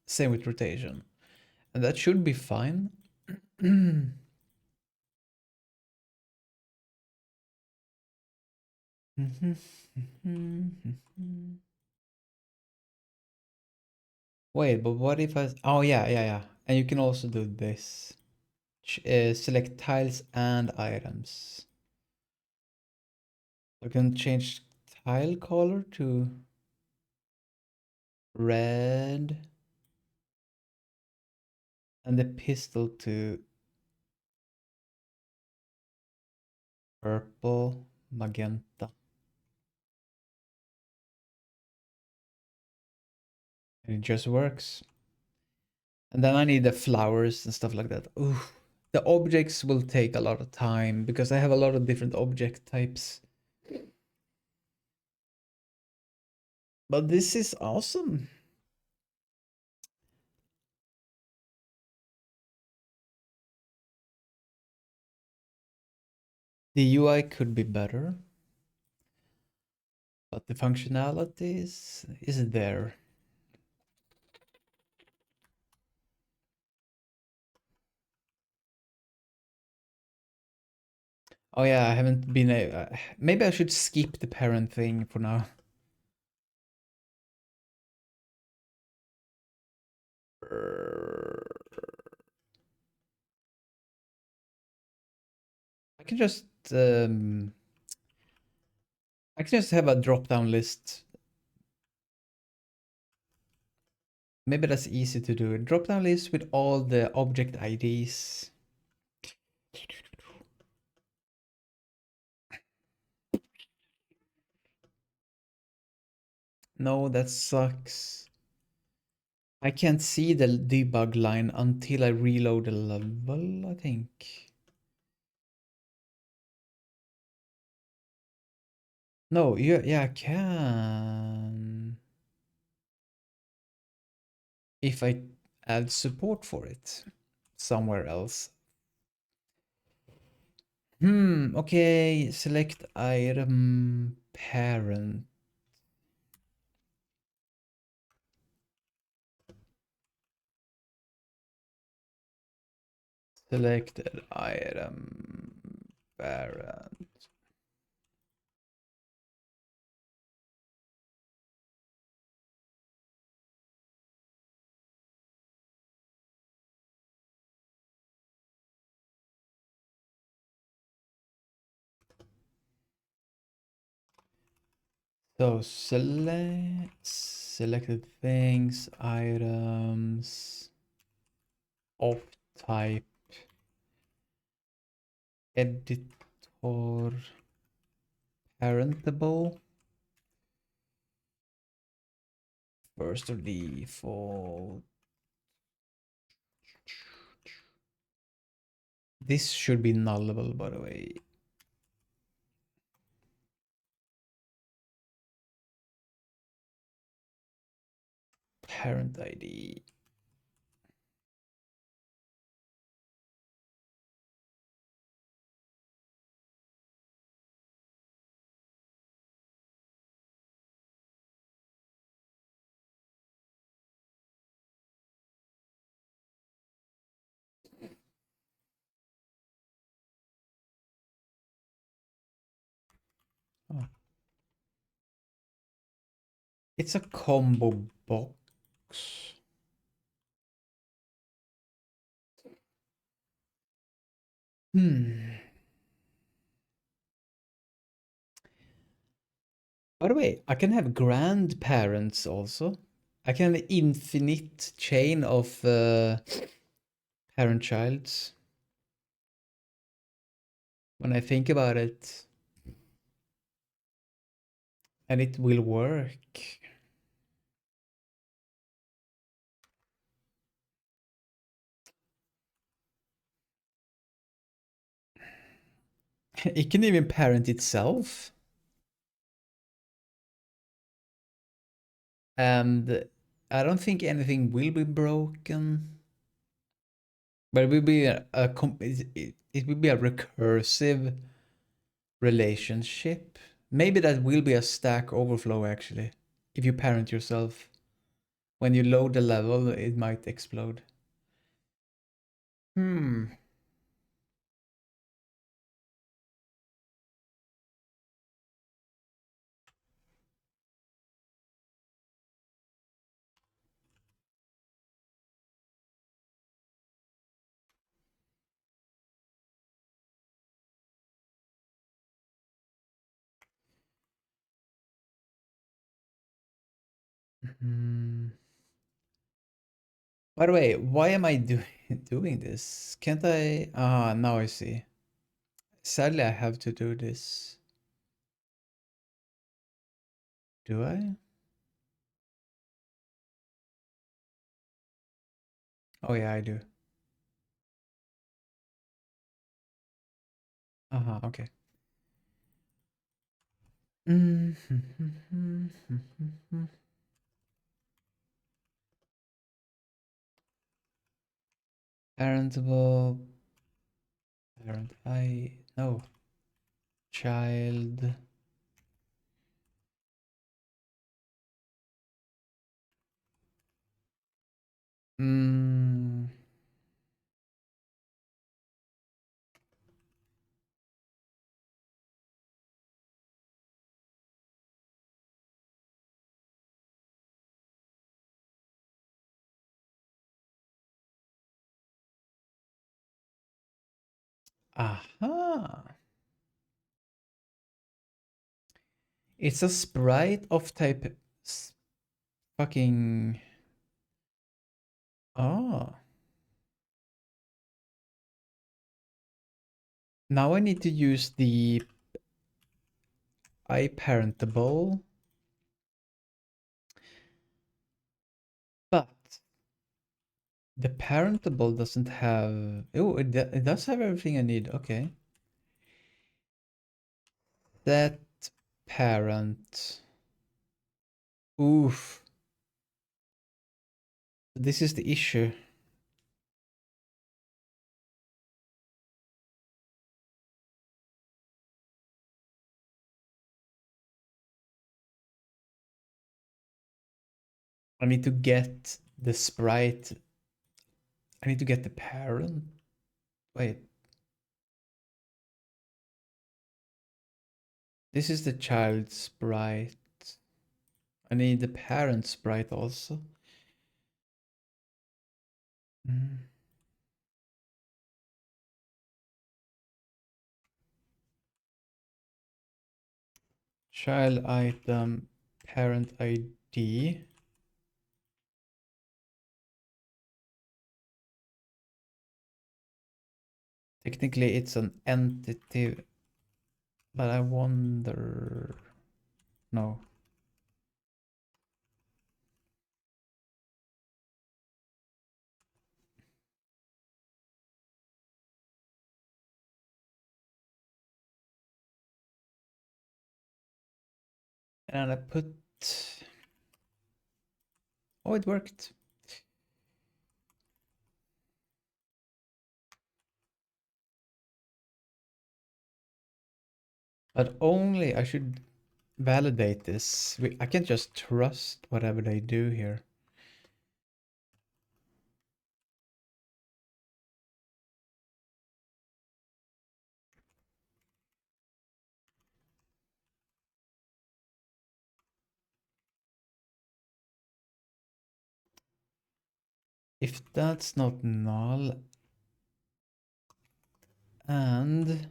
Same with rotation. And that should be fine. Wait, but what if I... Oh, yeah. And you can also do this. Select tiles and items. I can change tile color to red. And the pistol to purple, magenta. And it just works. And then I need the flowers and stuff like that. Ooh. The objects will take a lot of time because I have a lot of different object types. But this is awesome. The UI could be better, but the functionalities is there. Oh yeah, I haven't been a. Maybe I should skip the parent thing for now. I can just I can just have a drop down list. Maybe that's easy to do. Drop down list with all the object IDs. No, that sucks. I can't see the debug line until I reload the level, I think. No, yeah, I can. If I add support for it somewhere else. Okay, select item parent. Selected item parent. So selected things, items, of type, editor, parentable, first or default. This should be nullable, by the way. Parent ID. Oh. It's a combo box. By the way, I can have grandparents also. I can have an infinite chain of parent-childs. When I think about it, and it will work. It can even parent itself. And I don't think anything will be broken. But it will be it will be a recursive relationship. Maybe that will be a Stack Overflow actually. If you parent yourself, when you load the level, it might explode. Hmm. Hmm. By the way, why am I doing this? Can't I? Ah, now I see. Sadly, I have to do this. Do I? Oh yeah, I do. Uh-huh, okay. Parentable. Parent I. No. Child. Mm. Aha. It's a sprite of type fucking. Oh. Now I need to use the iParentable. But the parentable doesn't have. Oh, it does have everything I need. Okay. That parent. Oof. This is the issue. I need to get the sprite. I need to get the parent. Wait. This is the child sprite. I need the parent sprite also. Mm. Child item, parent ID. Technically, it's an entity, but I wonder. No. And I put. Oh, it worked. But only I should validate this. I can't just trust whatever they do here. If that's not null and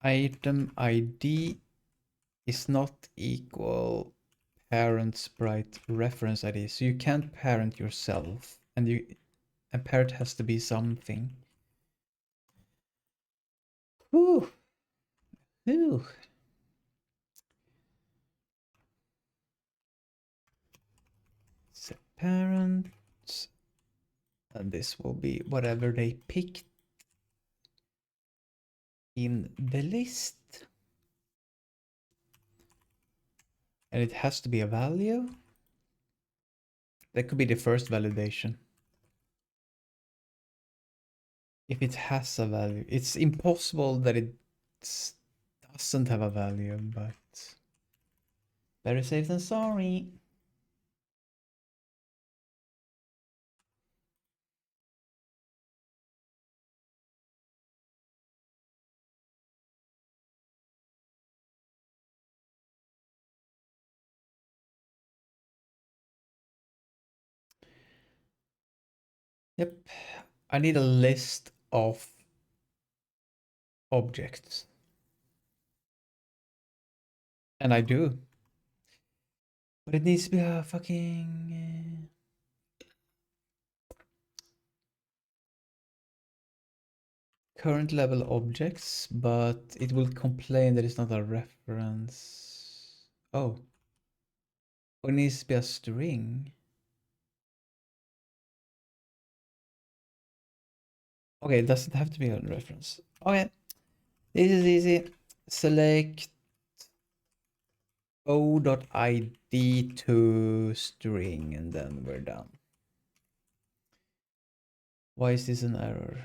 item ID is not equal parent sprite reference ID, so you can't parent yourself, and a parent has to be something. Whew. Whew. Set parents, and this will be whatever they picked in the list. And it has to be a value. That could be the first validation. If it has a value. It's impossible that it doesn't have a value, but better safe than sorry. Yep. I need a list of objects. And I do. But it needs to be a fucking... current level objects, but it will complain that it's not a reference. Oh. Or it needs to be a string. Okay, it doesn't have to be a reference. Okay, this is easy. Select o.id to string and then we're done. Why is this an error?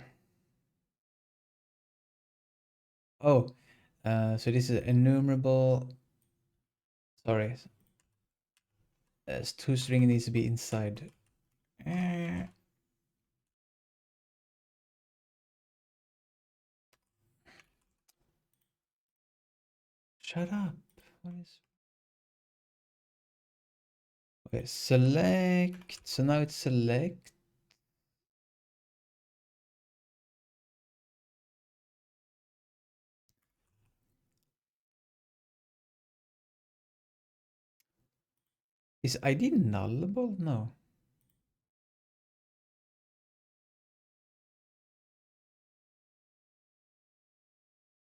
Oh, so this is enumerable. Sorry, to string needs to be inside. Shut up. What is? Okay, select. So now it's select. Is ID nullable? No.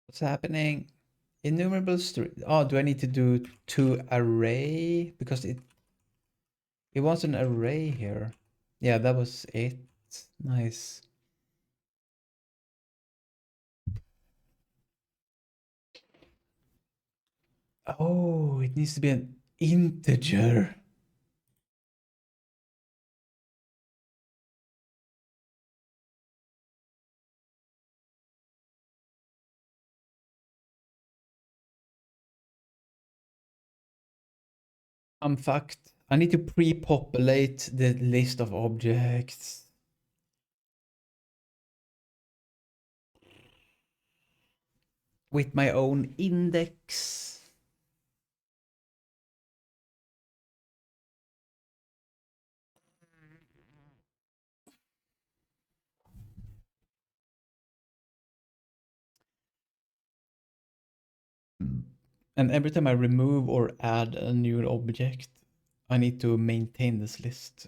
What's happening? Enumerable string. Oh, do I need to do to array? Because it wants an array here. Yeah, that was it. Nice. Oh, it needs to be an integer. I'm fucked. I need to pre-populate the list of objects with my own index. And every time I remove or add a new object, I need to maintain this list.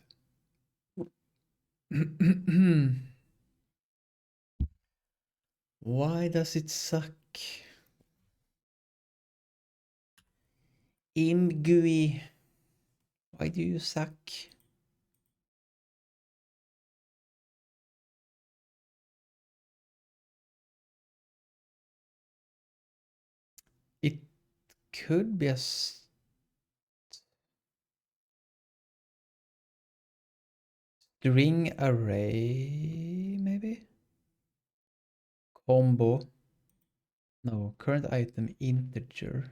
Why does it suck? ImGUI, why do you suck? It could be a string array, maybe? Combo. No, current item integer.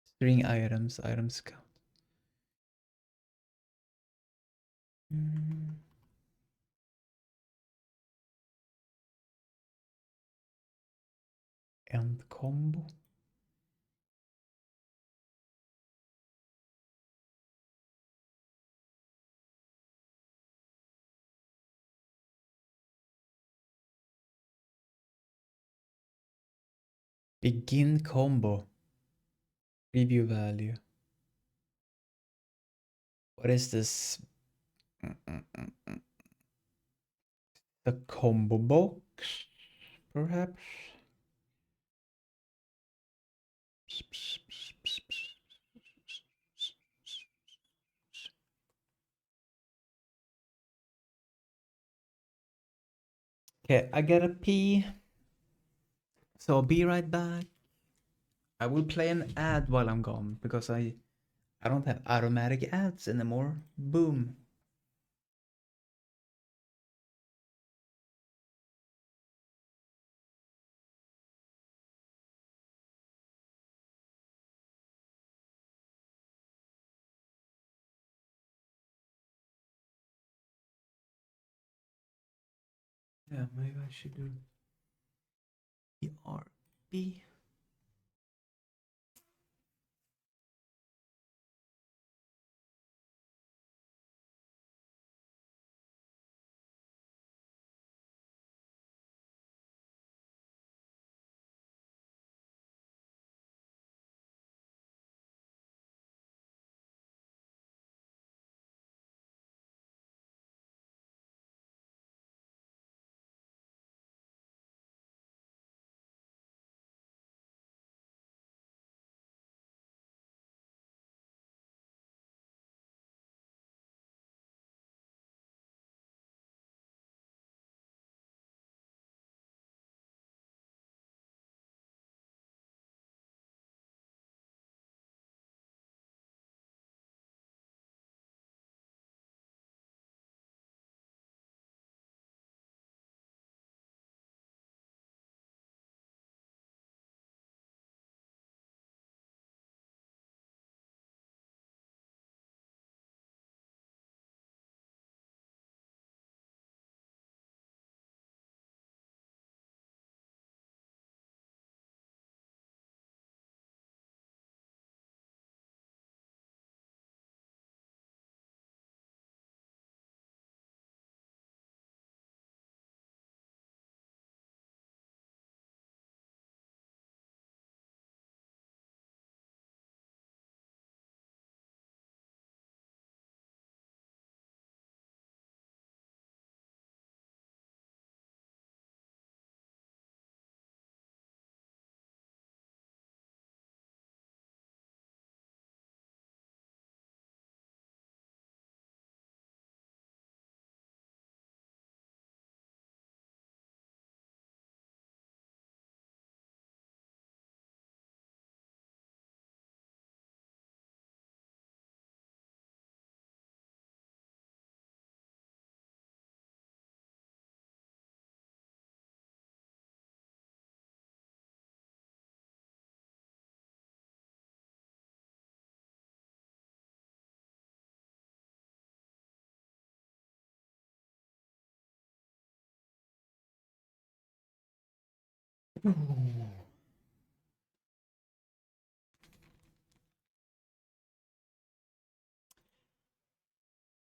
String items count. End combo. Begin combo. Preview value. What is this? The combo box, perhaps? Okay, I gotta pee. So I'll be right back. I will play an ad while I'm gone because I don't have automatic ads anymore. Boom. Yeah, maybe I should do ERB.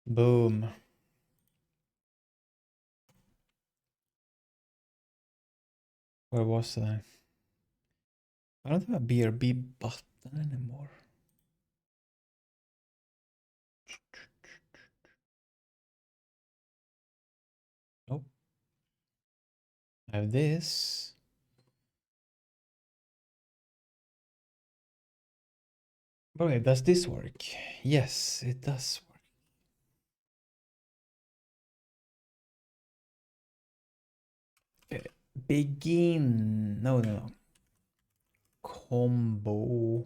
Boom. Where was I? I don't have a BRB button anymore. Nope. I have this. Okay, does this work? Yes, it does work. Begin. No, no, no. Combo.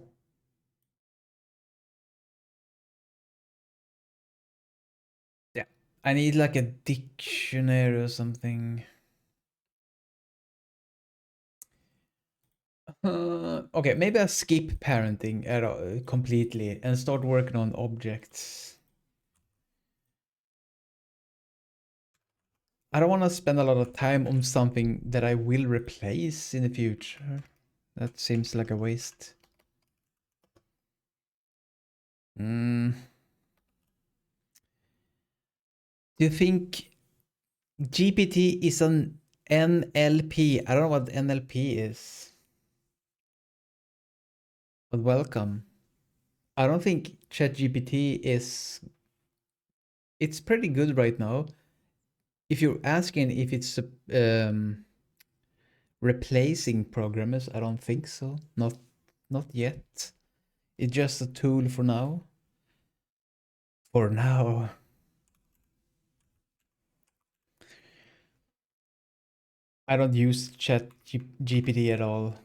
Yeah. I need like a dictionary or something. Okay, maybe I skip parenting completely and start working on objects. I don't want to spend a lot of time on something that I will replace in the future. That seems like a waste. Do you think GPT is an NLP? I don't know what NLP is. But welcome. I don't think ChatGPT is... It's pretty good right now. If you're asking if it's replacing programmers, I don't think so. Not yet. It's just a tool for now. For now. I don't use GPT at all.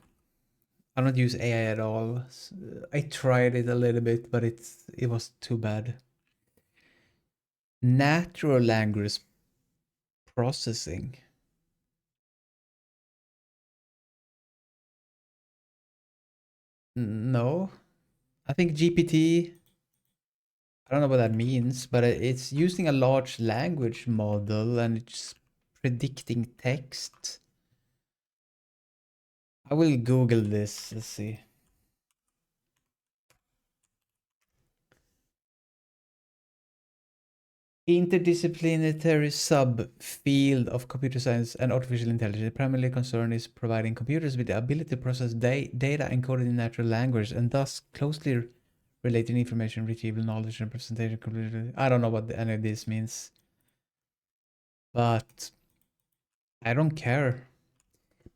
I don't use AI at all. I tried it a little bit, but it was too bad. Natural language processing. No. I think GPT, I don't know what that means, but it's using a large language model and it's predicting text. I will Google this. Let's see. Interdisciplinary subfield of computer science and artificial intelligence. The primary concern is providing computers with the ability to process data encoded in natural language and thus closely related information, retrieval, knowledge, and representation. I don't know what any of this means, but I don't care.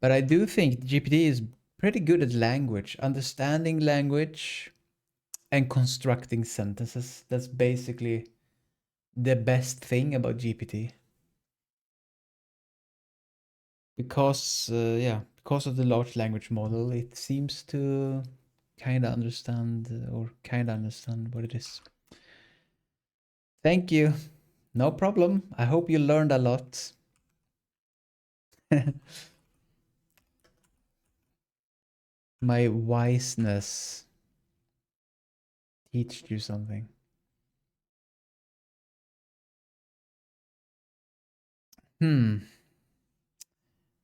But I do think GPT is pretty good at language, understanding language and constructing sentences. That's basically the best thing about GPT. Because, yeah, because of the large language model, it seems to kind of understand what it is. Thank you. No problem. I hope you learned a lot. My wiseness teached you something.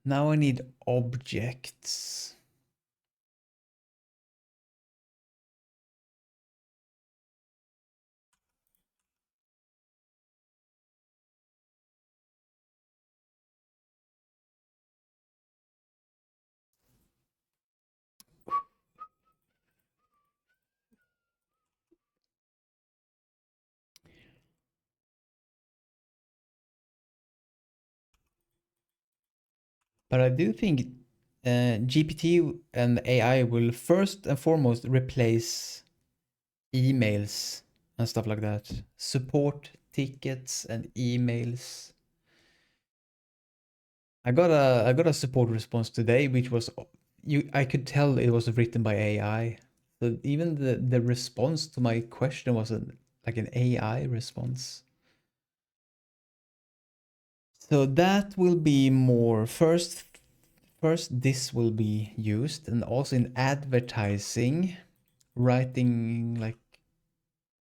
Now I need objects. But I do think GPT and AI will first and foremost replace emails and stuff like that. Support tickets and emails. I got a support response today, which was I could tell it was written by AI. So even the response to my question was like an AI response. So that will be more first this will be used, and also in advertising, writing like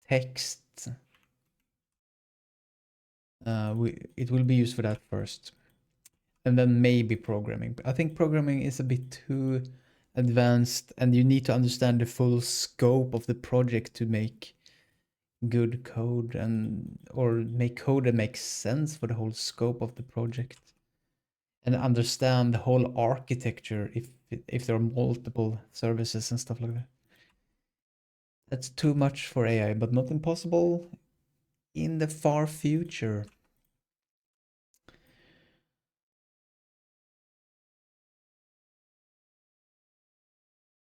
text. It will be used for that first. and then maybe programming. I think programming is a bit too advanced, and you need to understand the full scope of the project to make good code and or make code that makes sense for the whole scope of the project, and understand the whole architecture if there are multiple services and stuff like that. That's too much for AI, but not impossible in the far future.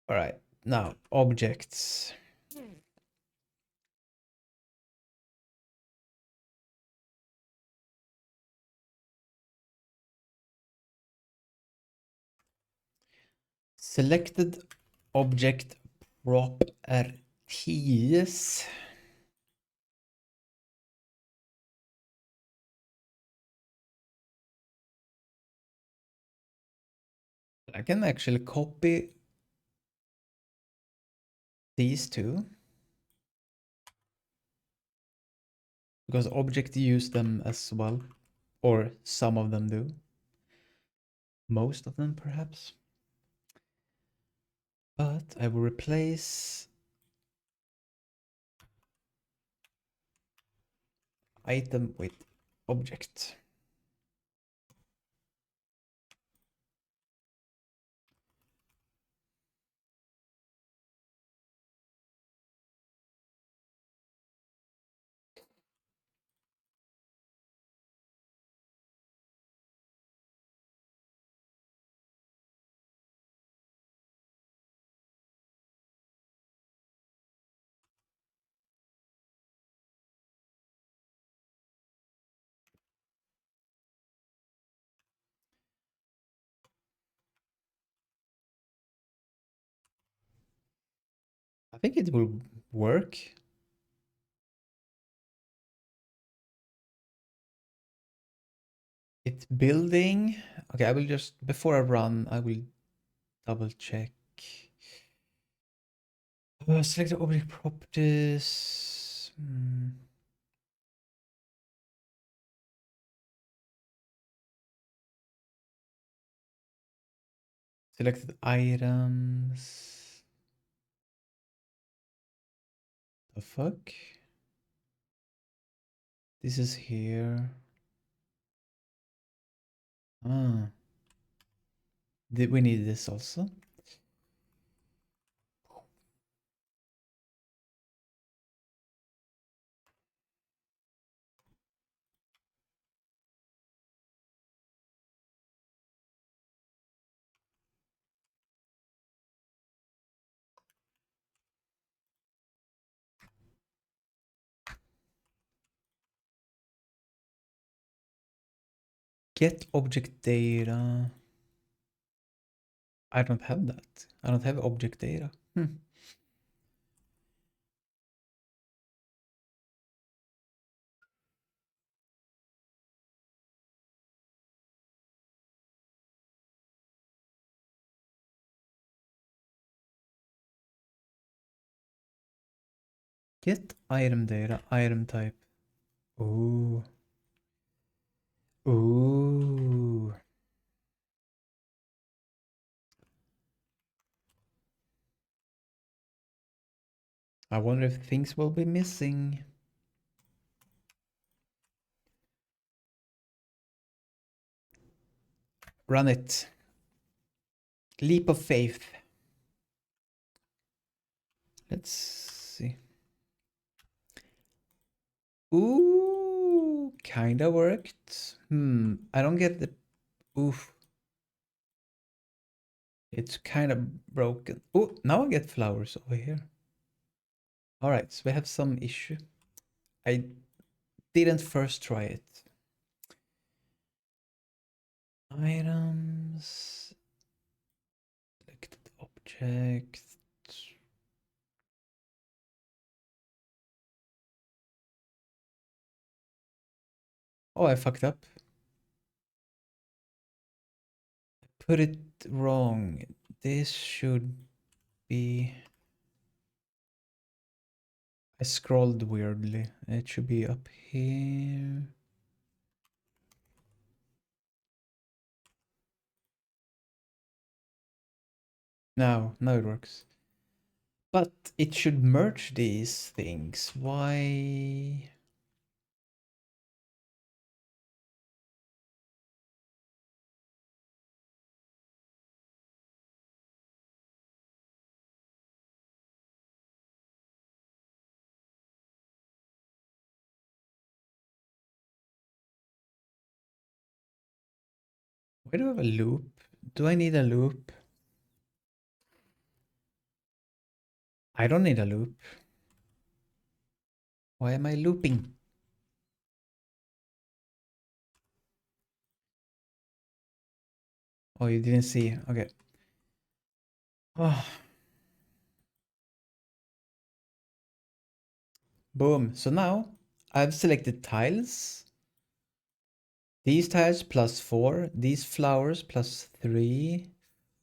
All right, now objects. Selected object properties. I can actually copy these two because object use them as well, or some of them do. Most of them perhaps. But I will replace item with object. I think it will work. It's building. Okay, I will just, before I run, I will double check. Select the object properties. Selected items. The fuck? This is here. Ah. Did we need this also? Get object data. I don't have that. I don't have object data. Get item data, item type. Ooh. Ooh. I wonder if things will be missing. Run it. Leap of faith. Let's see. Ooh, kinda worked. I don't get the... Oof. It's kind of broken. Oh, now I get flowers over here. All right, so we have some issue. I didn't first try it. Items. Selected object. Oh, I fucked up. Put it wrong. This should be... I scrolled weirdly. It should be up here. Now it works. But it should merge these things. Why? Why do I have a loop? Do I need a loop? I don't need a loop. Why am I looping? Oh, you didn't see. Okay. Oh. Boom. So now I've selected tiles. These tiles plus 4. These flowers plus 3.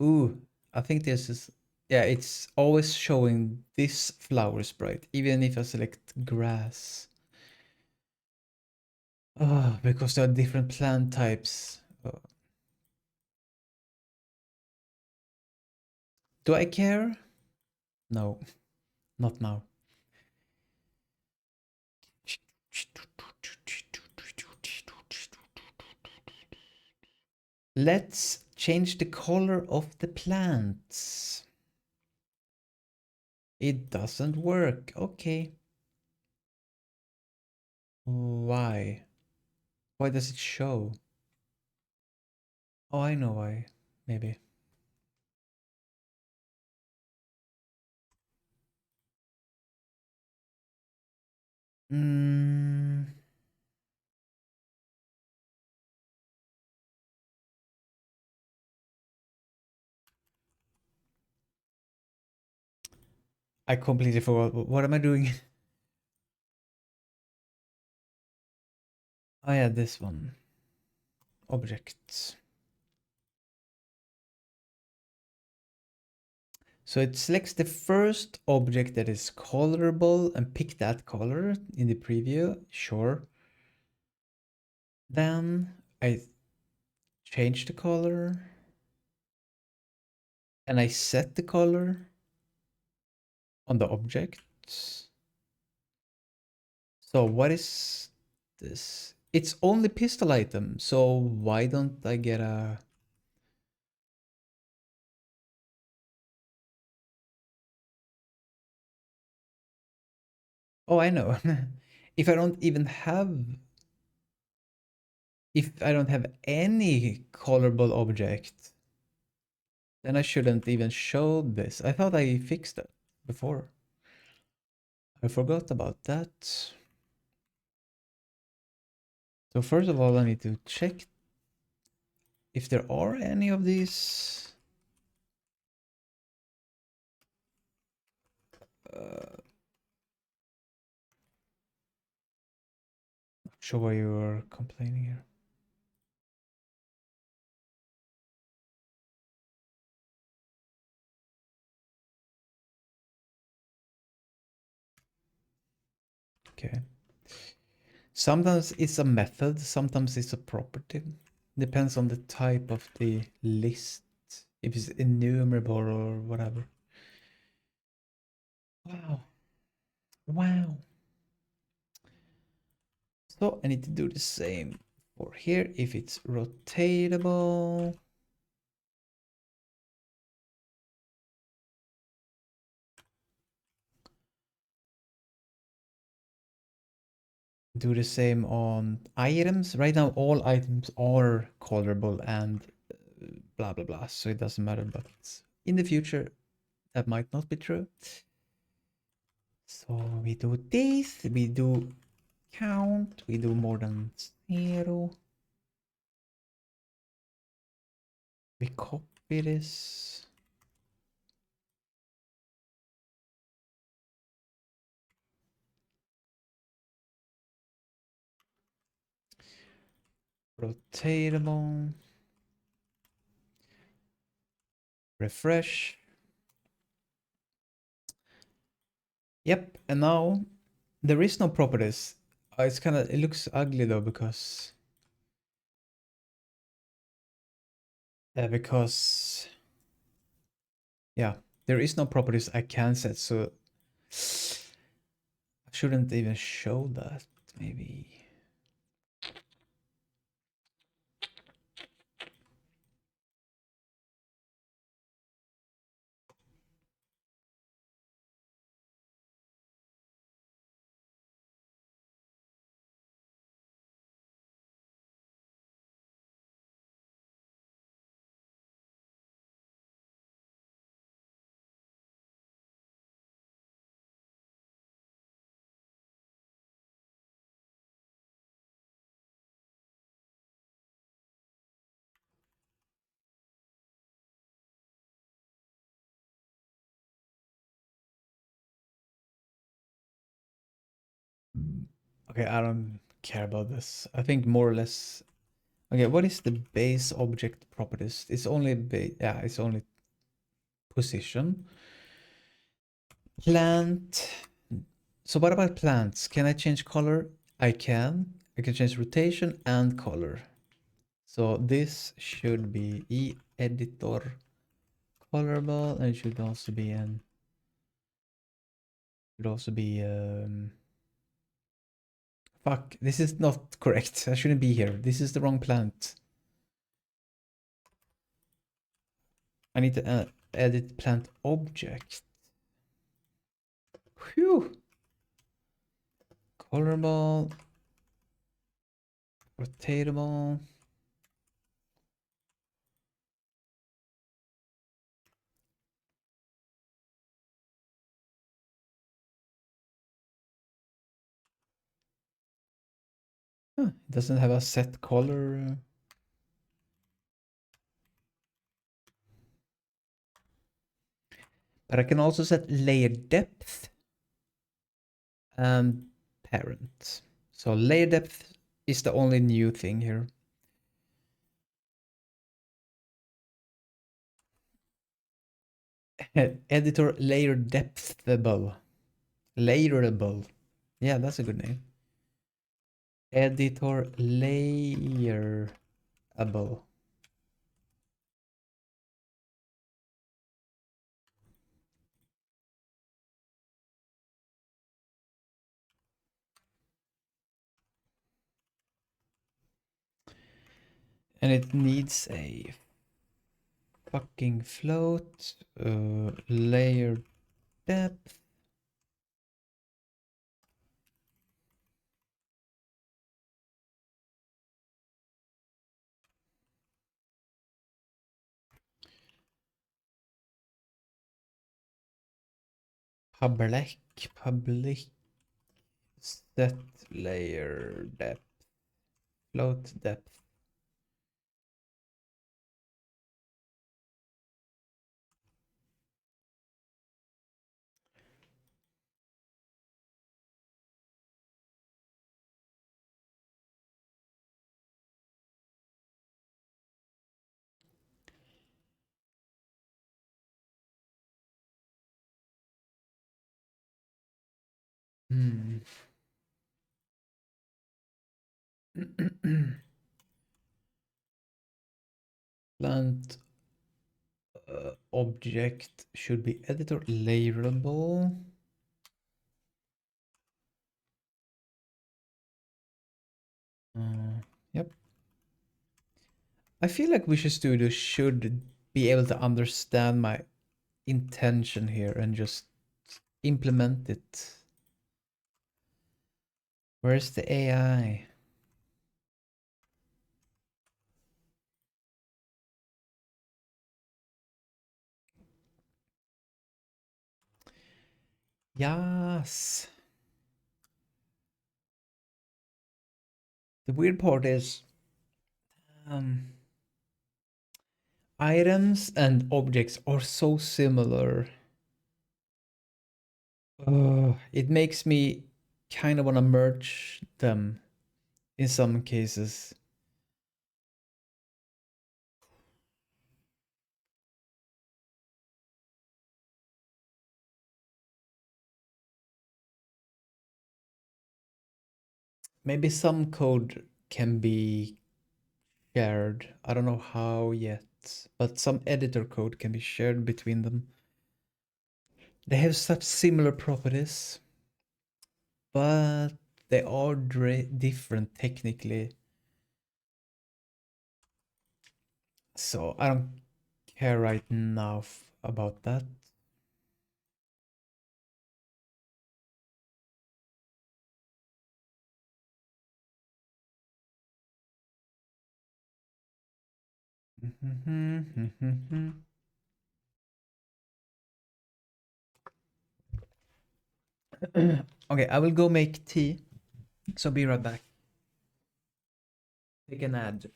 Ooh, I think this is... Yeah, it's always showing this flower sprite, even if I select grass. Oh, because there are different plant types. Do I care? No, not now. Let's change the color of the plants. It doesn't work. Okay. Why? Why does it show? Oh, I know why. Maybe. Mm, I completely forgot. What am I doing? I had this one. Objects. So it selects the first object that is colorable and pick that color in the preview. Sure. Then I change the color and I set the color on the objects. So what is this? It's only pistol item. So why don't I get a... Oh, I know. If I don't even have... If I don't have any colorable object, then I shouldn't even show this. I thought I fixed that before. I forgot about that. So first of all, I need to check if there are any of these. Not sure why you are complaining here. Okay. Sometimes it's a method, sometimes it's a property. Depends on the type of the list. If it's enumerable or whatever. Wow. Wow. So I need to do the same for here if it's rotatable. Do the same on items. Right now all items are colorable and blah blah blah, so it doesn't matter, but in the future that might not be true. So we do this, we do count, we do more than 0. We copy this. Rotatable. Refresh. Yep, and now there is no properties. It's kind of, it looks ugly though because Yeah, there is no properties I can set, so I shouldn't even show that, maybe. Okay, I don't care about this. I think more or less. Okay, what is the base object properties? It's only yeah, it's only position. Plant. So what about plants? Can I change color? I can. I can change rotation and color. So this should be e-editor colorable, and it should also be fuck, this is not correct. I shouldn't be here. This is the wrong plant. I need to edit plant object. Whew. Colorable. Rotatable. Huh, it doesn't have a set color. But I can also set layer depth and parent. So layer depth is the only new thing here. Editor layer depthable. Layerable. Yeah, that's a good name. Editor layerable. And it needs a fucking float, layer depth. Public set layer depth, float depth. Hmm. Plant object should be editor layerable. Yep. I feel like Visual Studio should be able to understand my intention here and just implement it. Where's the AI? Yes. The weird part is items and objects are so similar. It makes me kind of want to merge them in some cases. Maybe some code can be shared. I don't know how yet, but some editor code can be shared between them. They have such similar properties, but they are different technically. So I don't care right now about that. Okay, I will go make tea. So be right back. Take an ad.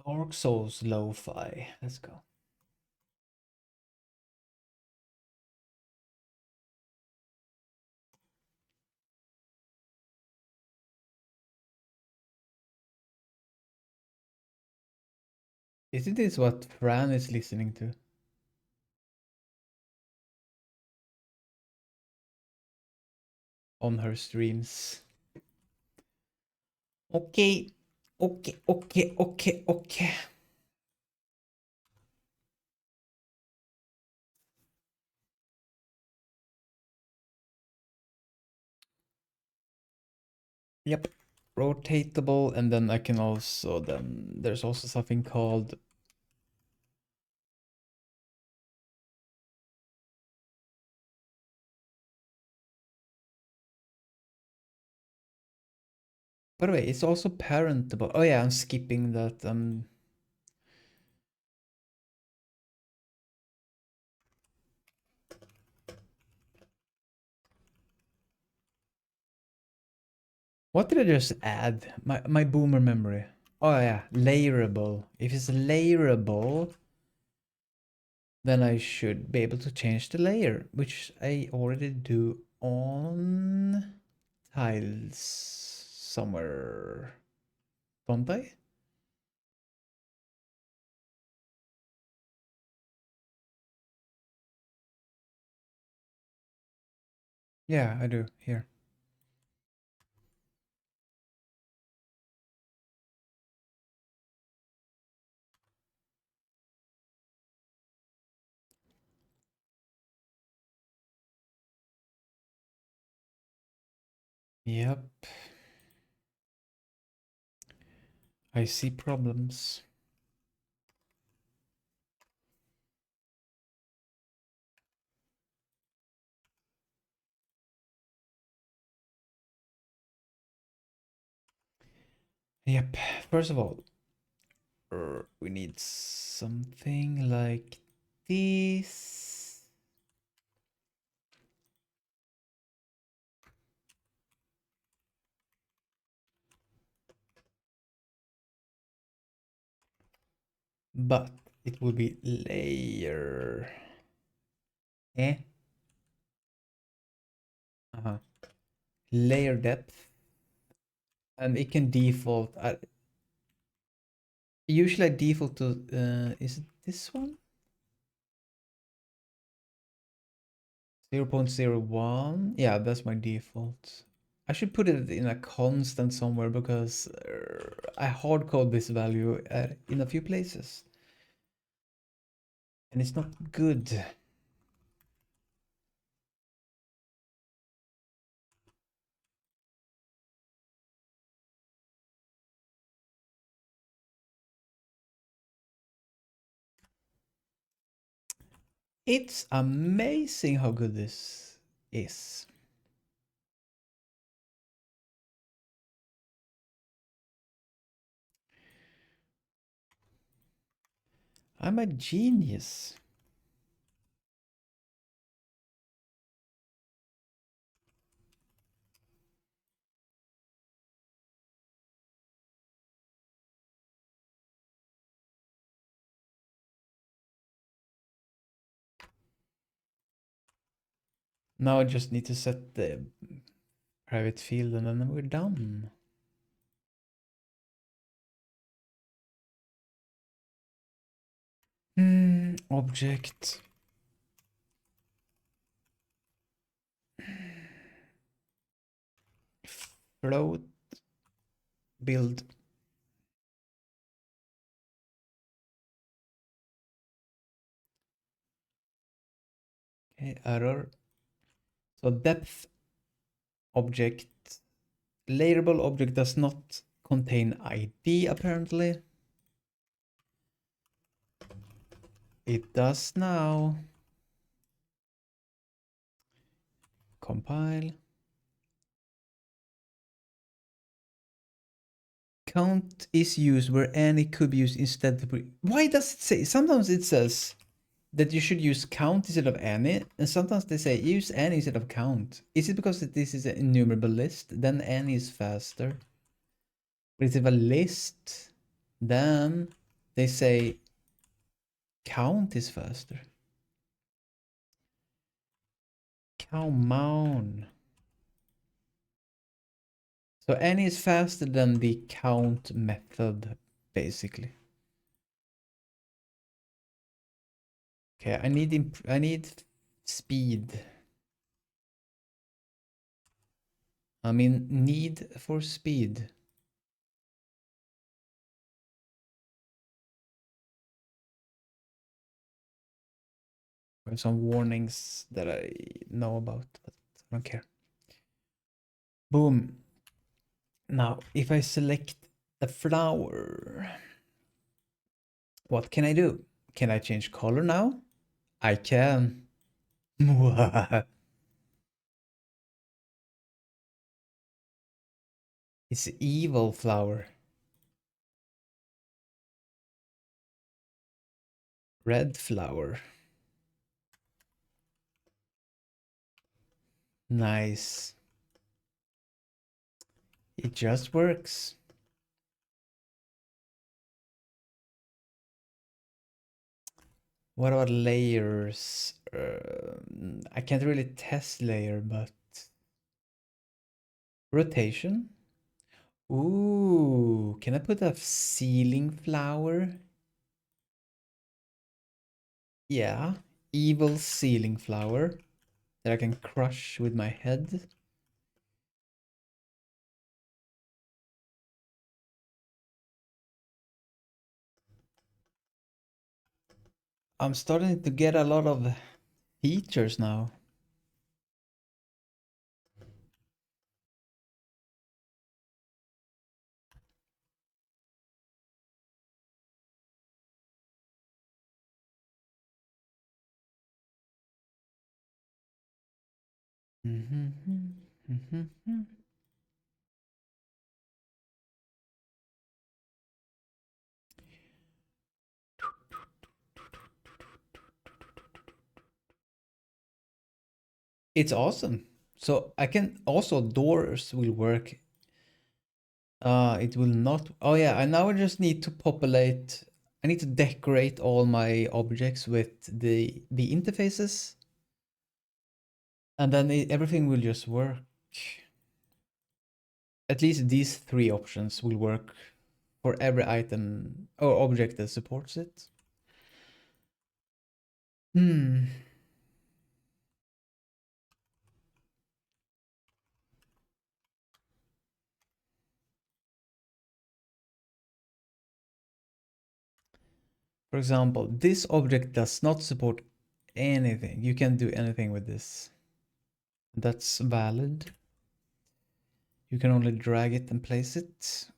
Dark Souls Lo-Fi. Let's go. Isn't this what Fran is listening to on her streams? Okay, okay. Yep, rotatable, and then I can also there's also something called by the way, it's also parentable. Oh yeah, I'm skipping that. What did I just add? My boomer memory. Oh yeah, layerable. If it's layerable, then I should be able to change the layer, which I already do on tiles somewhere. Don't I? Yeah, I do. Here. Yep. I see problems. Yep. First of all, we need something like this. But it will be layer. Eh? Uh-huh. Layer depth. And it can default. Usually I default to, is it this one? 0.01. Yeah, that's my default. I should put it in a constant somewhere because I hard code this value in a few places. And it's not good. It's amazing how good this is. I'm a genius. Now I just need to set the private field and then we're done. Object. Float. Build. Okay, error. So depth object. Layerable object does not contain ID apparently. It does now. Compile. Count is used where any could be used instead. Why does it say? Sometimes it says that you should use count instead of any, and sometimes they say use any instead of count. Is it because this is an enumerable list? Then any is faster. But if it's a list, then they say count is faster. Come on. So any is faster than the count method, basically. Okay, I need speed. I mean need for speed. There's some warnings that I know about, but I don't care. Boom. Now, if I select the flower, what can I do? Can I change color now? I can. It's evil flower. Red flower. Nice. It just works. What about layers? I can't really test layer, but rotation. Ooh, can I put a ceiling flower? Yeah, evil ceiling flower that I can crush with my head. I'm starting to get a lot of features now. It's awesome. So I can also doors will work. It will not. Oh yeah, I now just need to populate. I need to decorate all my objects with the interfaces, and then everything will just work. At least these three options will work for every item or object that supports it. Hmm. For example, this object does not support anything. You can't do anything with this. That's valid. You can only drag it and place it.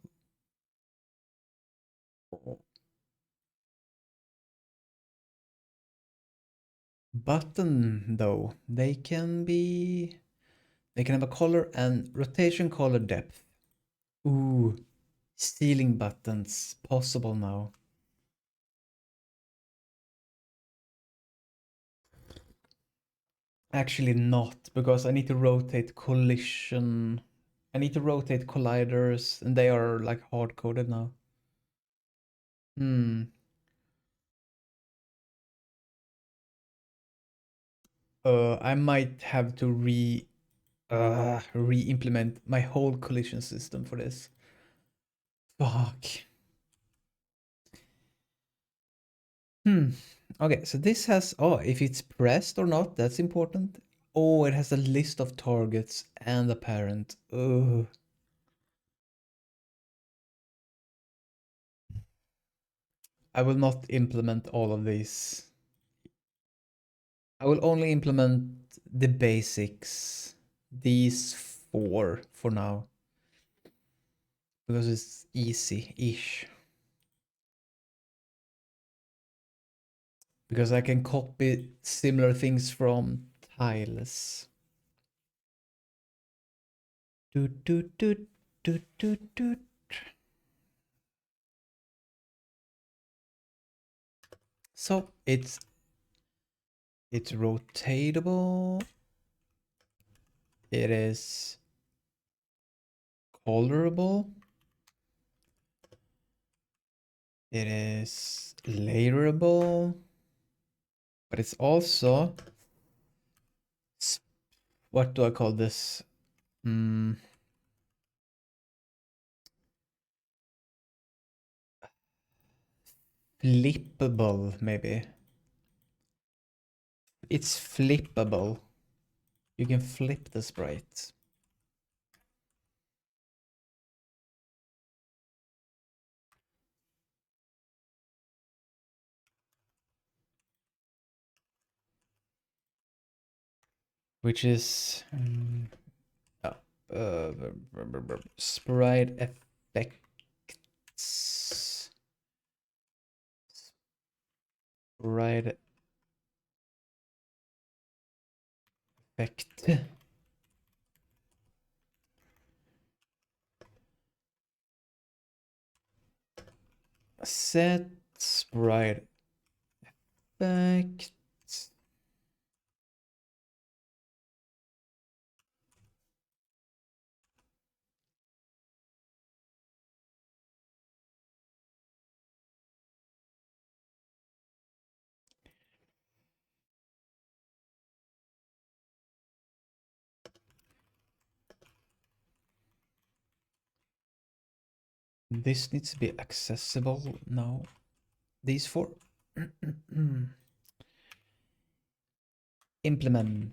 Button though, they can have a color and rotation, color, depth. Ooh, stealing buttons possible now. Actually not, because I need to rotate collision. I need to rotate colliders, and they are like hard-coded now. I might have to re-implement my whole collision system for this. Fuck. Okay, so this has, if it's pressed or not, that's important. Oh, it has a list of targets and a parent. Ugh. I will not implement all of these. I will only implement the basics. These 4 for now. Because it's easy-ish. Because I can copy similar things from tiles. Doot, doot, doot, doot, doot, doot. So it's rotatable. It is colorable. It is layerable. But it's also, what do I call this? Flippable, maybe. It's flippable. You can flip the sprite. Which is sprite effects. Sprite effect. Set sprite effect. This needs to be accessible now. These 4. Implement.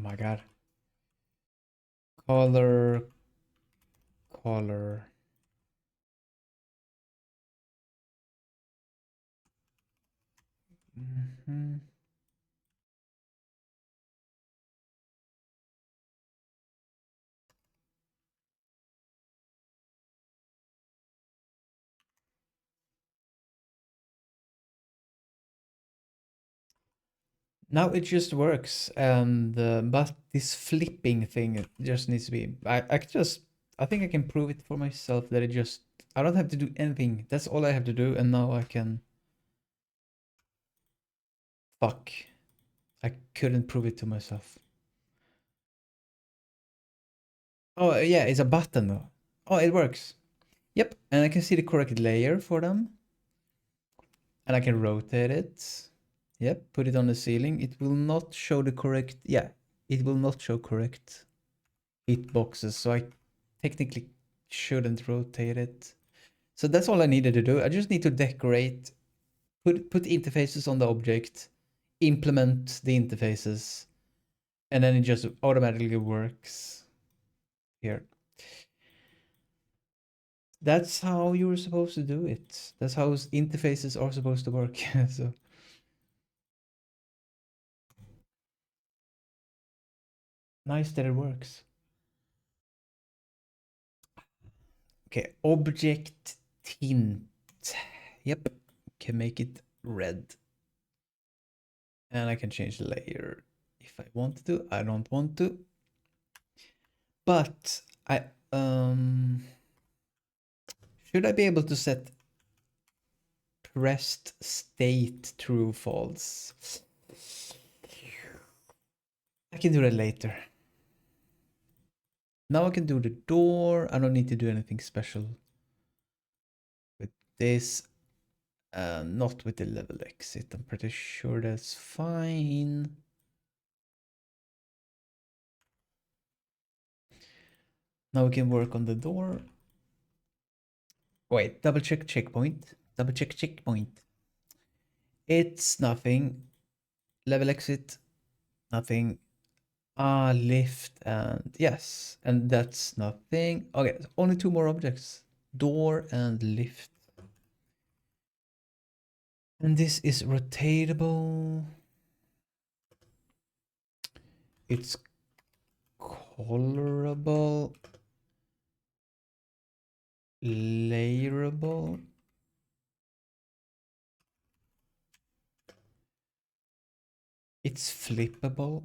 Oh my god. Color. Now it just works, and but this flipping thing just needs to be. I think I can prove it for myself that I don't have to do anything. That's all I have to do, and now I can. Fuck, I couldn't prove it to myself. Oh yeah, it's a button though. Oh, it works. Yep, and I can see the correct layer for them, and I can rotate it. Yep, put it on the ceiling. It will not show the correct. Yeah, it will not show correct hitboxes, so I technically shouldn't rotate it. So that's all I needed to do. I just need to decorate, put interfaces on the object, implement the interfaces, and then it just automatically works here. That's how you're supposed to do it. That's how interfaces are supposed to work. So nice that it works. Okay, object tint. Yep, can make it red. And I can change the layer if I want to. I don't want to. But I should I be able to set pressed state true false? I can do that later. Now I can do the door. I don't need to do anything special with this. Not with the level exit. I'm pretty sure that's fine. Now we can work on the door. Wait, double check checkpoint. Double check checkpoint. It's nothing. Level exit, nothing. Lift and yes, and that's nothing. Okay, only two more objects. Door and lift. And this is rotatable. It's colorable. Layerable. It's flippable.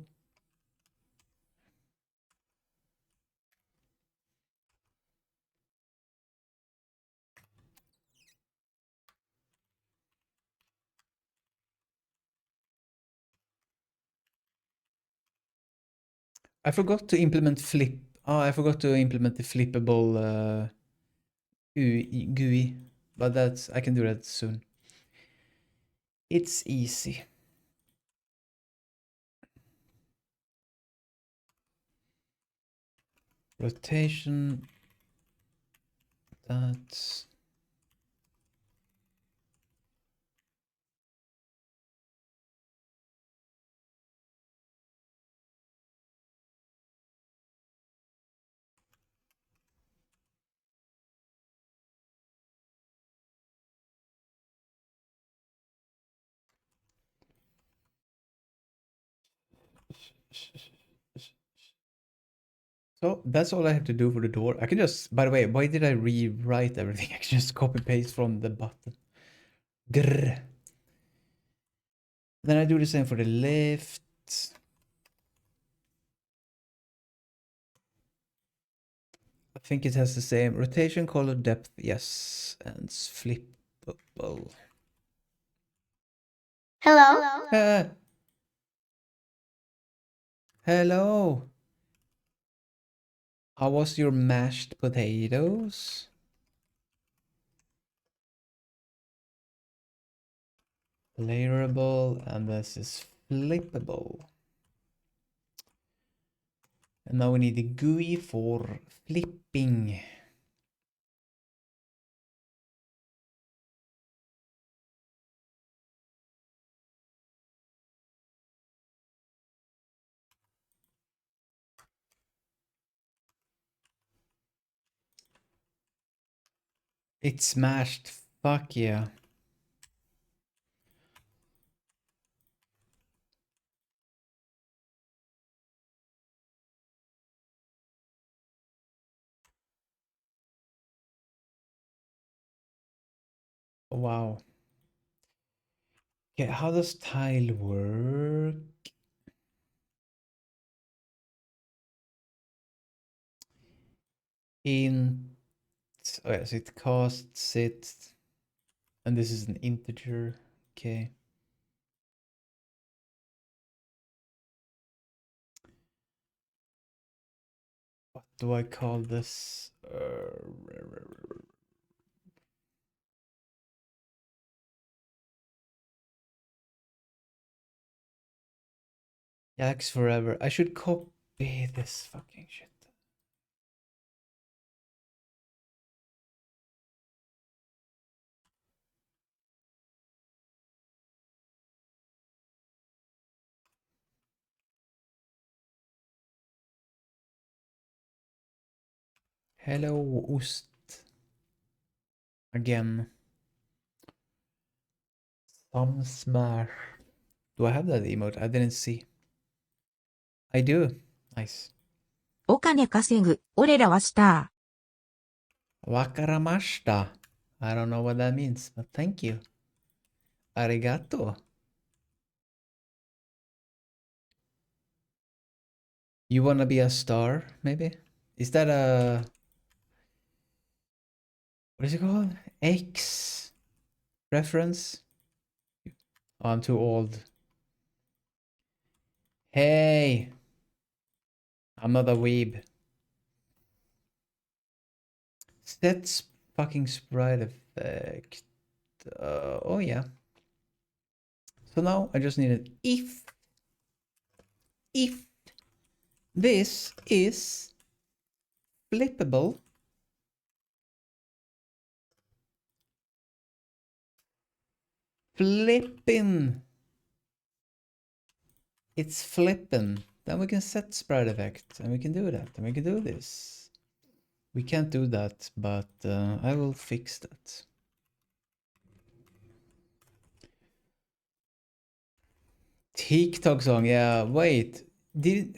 I forgot to implement flip. Oh, I forgot to implement the flippable GUI, but that's I can do that soon. It's easy. Rotation. That's so that's all I have to do for the door. I can just, by the way, why did I rewrite everything? I can just copy paste from the button. Grr. Then I do the same for the lift. I think it has the same rotation, color, depth, yes, and it's flippable. Hello? Hello. How was your mashed potatoes? Layerable, and this is flippable. And now we need the GUI for flipping. It's smashed. Fuck yeah. Wow. Okay, how does tile work? Int. Oh yeah, so it costs it. And this is an integer. Okay. What do I call this? Yaks forever. I should copy this fucking shit. Hello, ost. Again. Some smash. Do I have that emote? I didn't see. I do. Nice. お金稼ぐ。俺らはスタ Wakaramashita. I don't know what that means, but thank you. Arigato. You wanna be a star, maybe? Is that a... What is it called? X reference? Oh, I'm too old. Hey! I'm not a weeb. Set fucking sprite effect. Oh yeah. So now I just need an if this is flippable, flippin', it's flippin', then we can set sprite effect and we can do that and we can do this. We can't do that, but I will fix that. TikTok song, yeah. Wait, did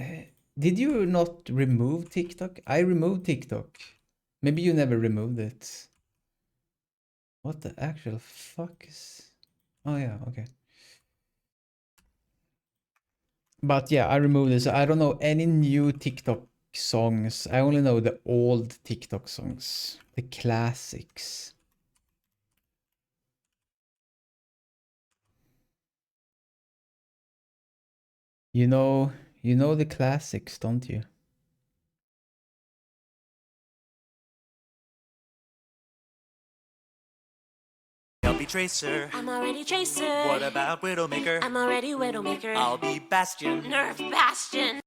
you not remove TikTok? I removed TikTok. Maybe you never removed it. What the actual fuck is... Oh yeah, okay. But yeah, I removed this. I don't know any new TikTok songs. I only know the old TikTok songs. The classics. You know the classics, don't you? I'll be Tracer. I'm already Tracer. What about Widowmaker? I'm already Widowmaker. I'll be Bastion. Nerf Bastion.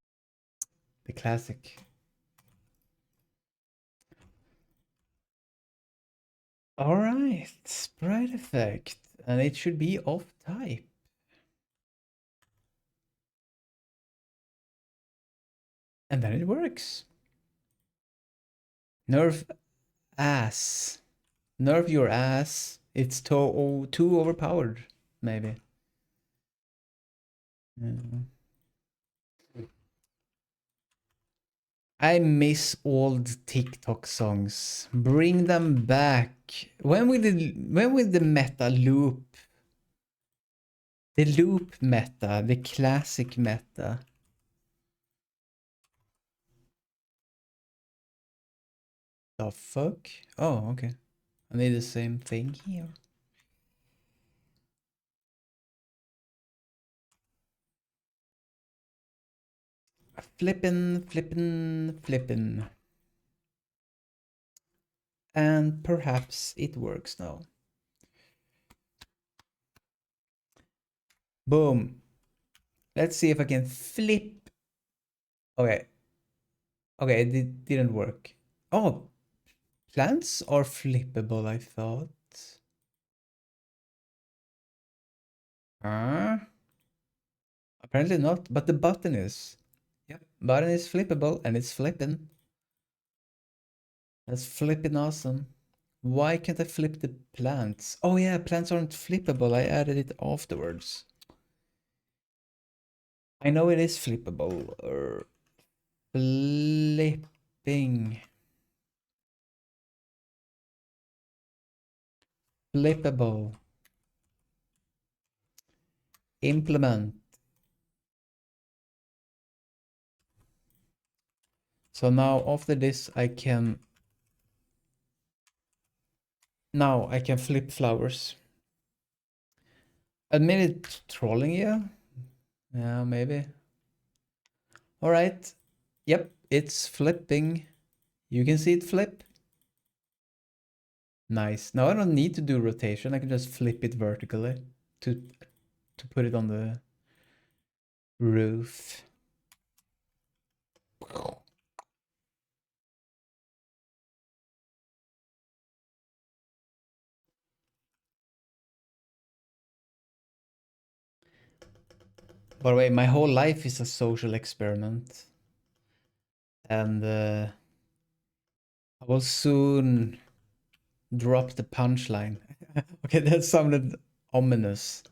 The classic. Alright, sprite effect. And it should be off type. And then it works. Nerf ass. Nerf your ass. It's too overpowered, maybe. Yeah. I miss old TikTok songs. Bring them back. When will the meta loop? The loop meta, the classic meta. The fuck? Oh, okay. I need the same thing here. Flippin', flippin', flippin'. And perhaps it works now. Boom. Let's see if I can flip. Okay. Okay, it didn't work. Oh, plants are flippable, I thought. Apparently not, but the button is. Yep, button is flippable and it's flipping. That's flipping awesome. Why can't I flip the plants? Oh yeah, plants aren't flippable. I added it afterwards. I know it is flippable. Flipping. Flippable. Implement. So now after this I can... Now I can flip flowers. Admit it trolling you? Yeah, maybe. Alright. Yep, it's flipping. You can see it flip. Nice. Now I don't need to do rotation. I can just flip it vertically to put it on the... roof. By the way, my whole life is a social experiment. And I will soon drop the punchline. Okay, that sounded ominous.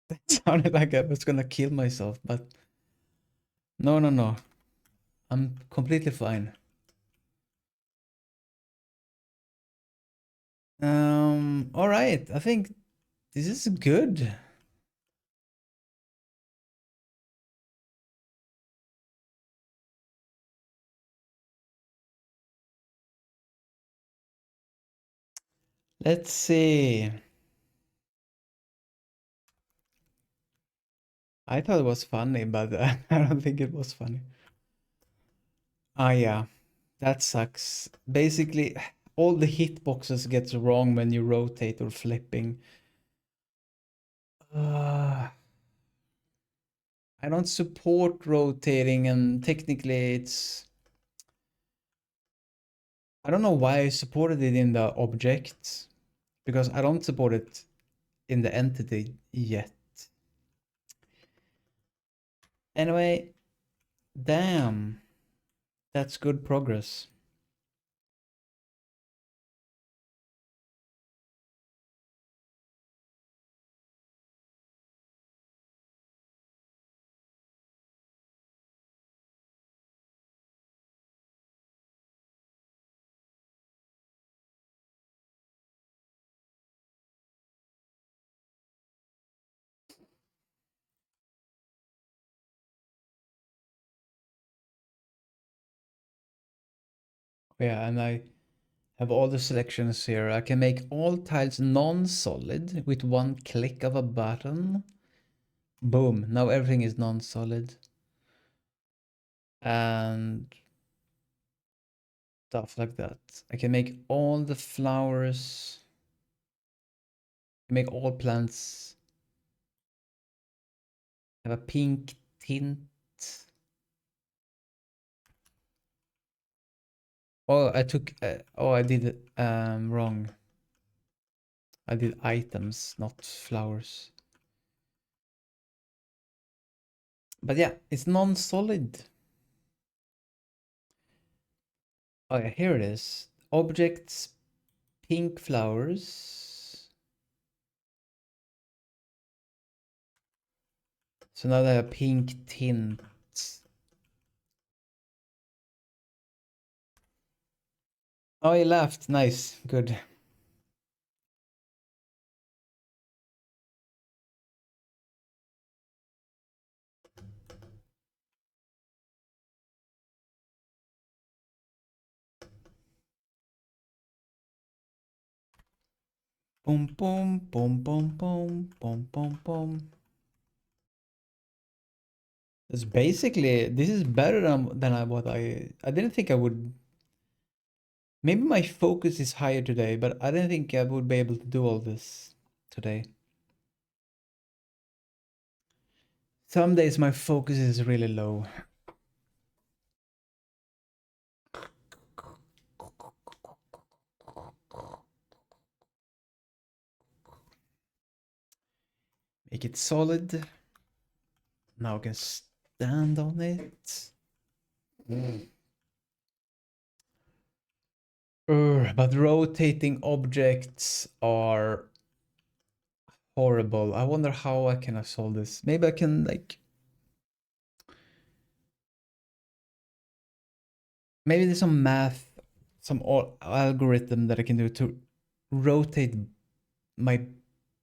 That sounded like I was gonna kill myself, but no, no, no. I'm completely fine. All right. I think this is good. Let's see. I thought it was funny, but I don't think it was funny. Ah, yeah. That sucks. Basically, all the hitboxes gets wrong when you rotate or flipping. I don't support rotating, and technically it's... I don't know why I supported it in the object, because I don't support it in the entity yet. Anyway, damn. That's good progress. Yeah, and I have all the selections here. I can make all tiles non-solid with one click of a button. Boom, now everything is non-solid. And stuff like that. I can make all the flowers, make all plants have a pink tint. Oh, I took, oh, I did it wrong. I did items, not flowers. But yeah, it's non-solid. Oh yeah, here it is. Objects, pink flowers. So now they have pink tints. Oh, he laughed. Nice. Good. Boom, boom, boom, boom, boom, boom, boom, boom. It's basically, this is better than what I didn't think I would. Maybe my focus is higher today, but I didn't think I would be able to do all this today. Some days my focus is really low. Make it solid. Now I can stand on it. But rotating objects are horrible. I wonder how I can solve this. Maybe I can like... Maybe there's some math, some algorithm that I can do to rotate my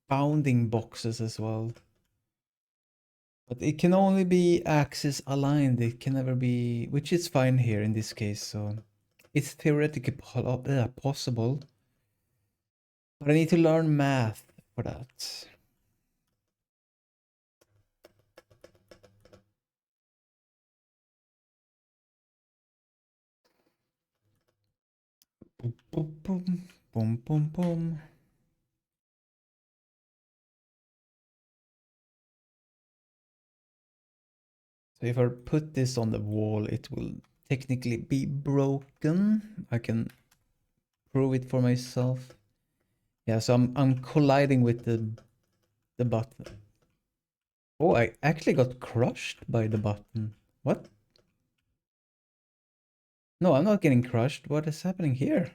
bounding boxes as well. But it can only be axis aligned. It can never be, which is fine here in this case. So it's theoretically possible. But I need to learn math for that. Boom, boom, boom, boom, boom, boom. So if I put this on the wall, it will technically be broken. I can prove it for myself. Yeah, so I'm colliding with the button. Oh, I actually got crushed by the button. What? No, I'm not getting crushed. What is happening here?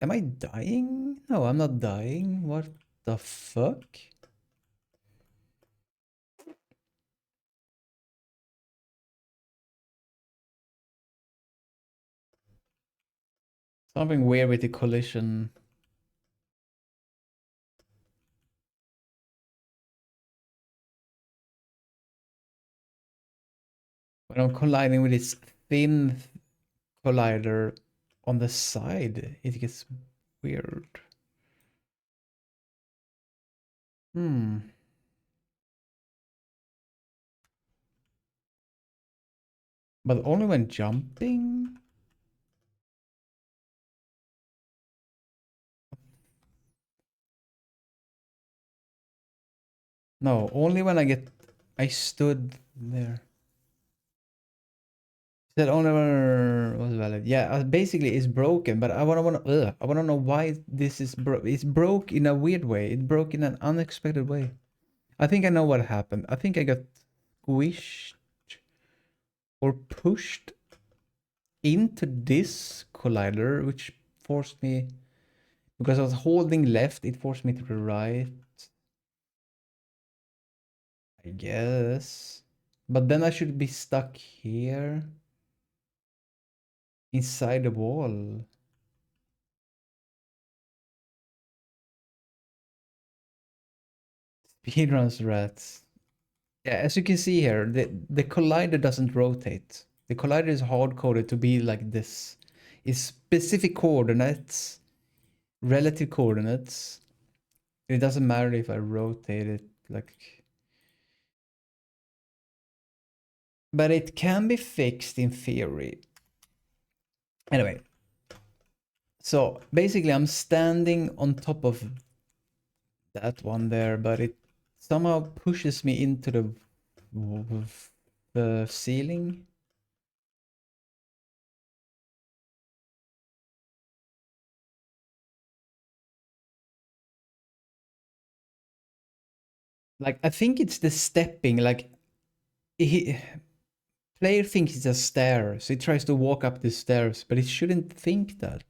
Am I dying? No, I'm not dying. What the fuck? Something weird with the collision. When I'm colliding with this thin collider on the side, it gets weird. Hmm. But only when jumping? No, only when I stood there. Said only when was valid. Yeah, basically it's broken, but I wanna know why this is it's broke in a weird way. It broke in an unexpected way. I think I know what happened. I think I got squished or pushed into this collider, which forced me, because I was holding left, it forced me to the right, I guess. But then I should be stuck here inside the wall. Speedruns rats. Yeah, as you can see here, the collider doesn't rotate. The collider is hard coded to be like this. It's specific coordinates, relative coordinates. It doesn't matter if I rotate it like. But it can be fixed in theory. Anyway. So basically I'm standing on top of that one there, but it somehow pushes me into the ceiling. Like I think it's the stepping, like player thinks it's a stair, so he tries to walk up the stairs, but it shouldn't think that.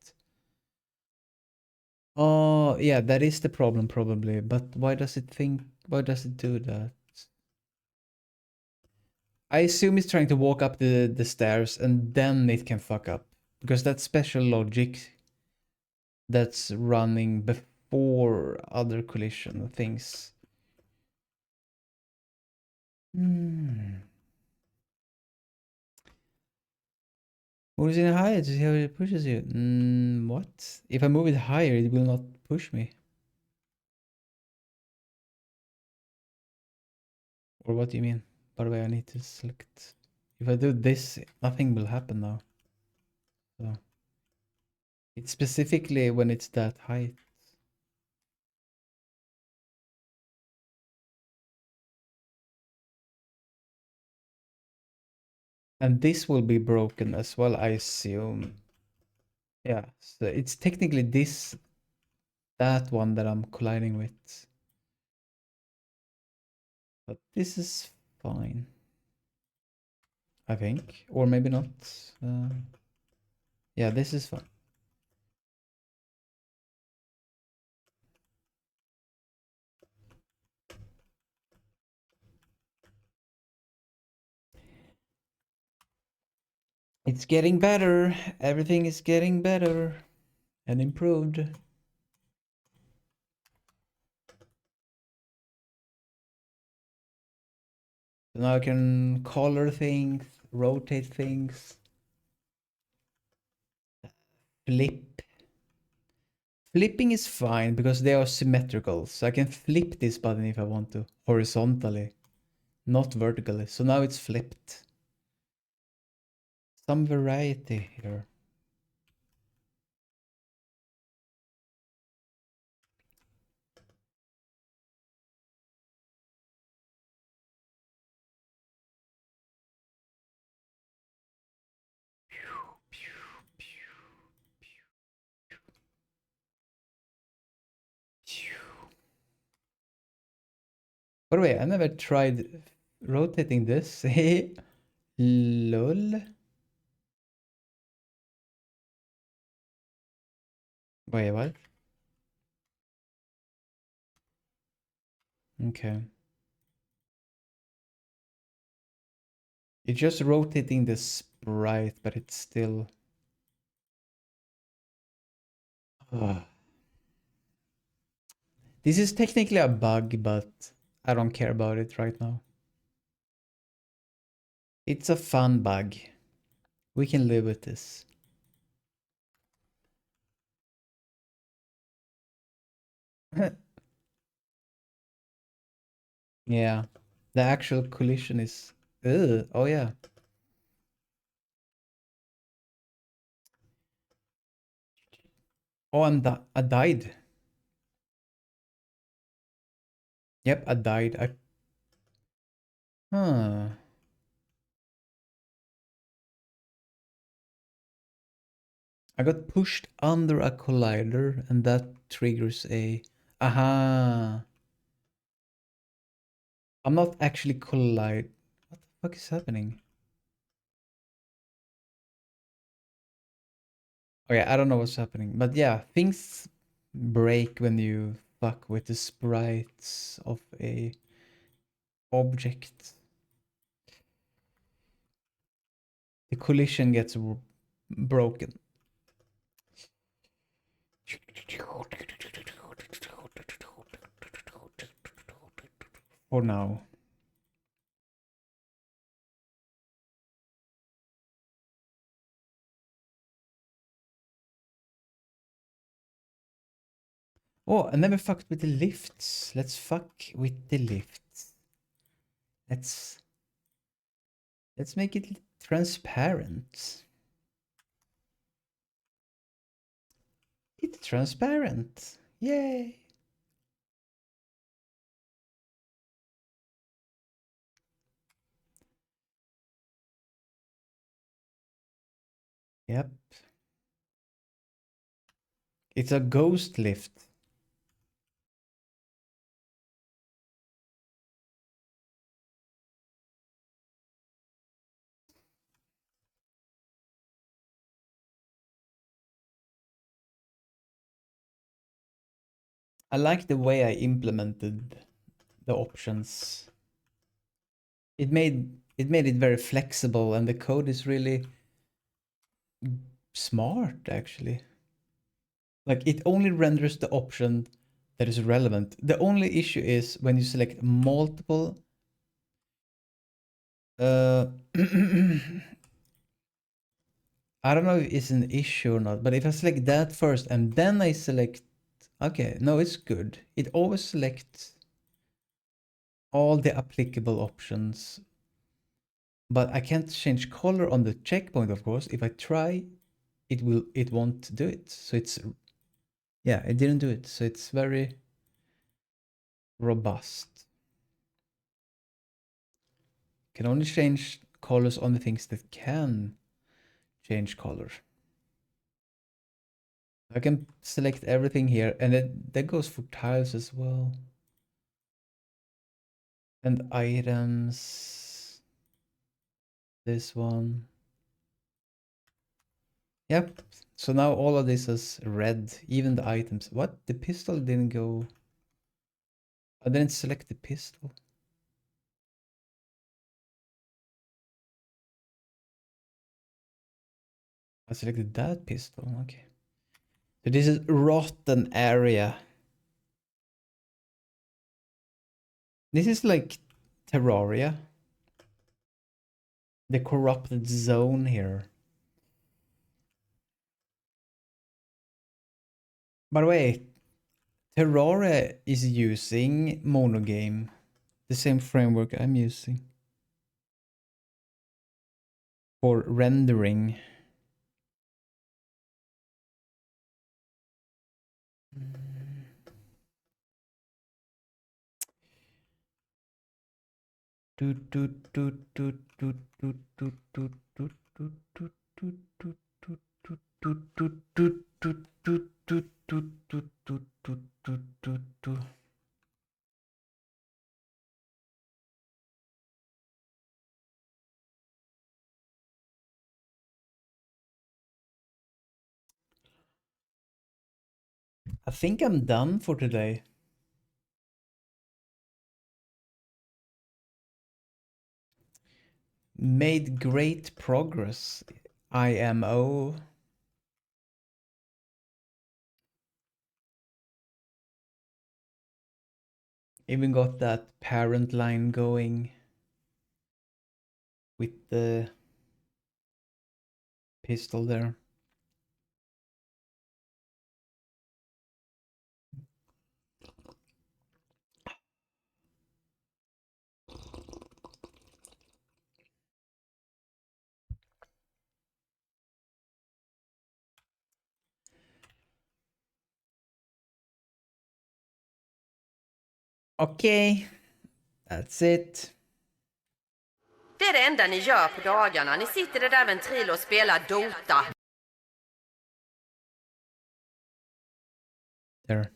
Oh, yeah, that is the problem probably, but why does it do that? I assume it's trying to walk up the stairs and then it can fuck up, because that's special logic that's running before other collision things. Hmm. Moves it higher to see how it pushes you. What? If I move it higher, it will not push me. Or what do you mean? By the way, I need to select. If I do this, nothing will happen now. So it's specifically when it's that height. And this will be broken as well, I assume. Yeah, so it's technically that one that I'm colliding with. But this is fine. I think. Or maybe not. Yeah, this is fine. It's getting better. Everything is getting better and improved. So now I can color things, rotate things, flip. Flipping is fine because they are symmetrical. So I can flip this button if I want to, horizontally, not vertically. So now it's flipped. Some variety here. By the way, I never tried rotating this. Lol. Wait, what? Okay. It's just rotating the sprite, but it's still... Ugh. This is technically a bug, but I don't care about it right now. It's a fun bug. We can live with this. Yeah. The actual collision is... Ugh. Oh yeah. Oh, I died. Yep, I died. Huh. I got pushed under a collider and that triggers a... Aha. I'm not actually collide. What the fuck is happening? Okay, I don't know what's happening. But yeah, things break when you fuck with the sprites of a object. The collision gets broken. For now. Oh, I never fucked with the lifts. Let's fuck with the lifts. Let's make it transparent. It's transparent. Yay. Yep. It's a ghost lift. I like the way I implemented the options. It made it very flexible and the code is really smart actually. Like it only renders the option that is relevant. The only issue is when you select multiple I don't know if it's an issue or not, but if I select that first and then I select... Okay, no, it's good. It always selects all the applicable options. But I can't change color on the checkpoint, of course. If I try, it won't do it. So it's... Yeah, it didn't do it. So it's very robust. Can only change colors on the things that can change color. I can select everything here, and that goes for tiles as well. And items. This one. Yep. So now all of this is red, even the items. What? The pistol didn't go... I didn't select the pistol. I selected that pistol, okay. So this is rotten area. This is like Terraria. The corrupted zone here. By the way, Terraria is using monogame, the same framework I'm using for rendering. I think I'm done for today. Made great progress. IMO. Even got that parent line going with the pistol there. Okay, that's it. Det är det enda ni gör på dagarna. Ni sitter i det där ventrilo och spelar Dota. There.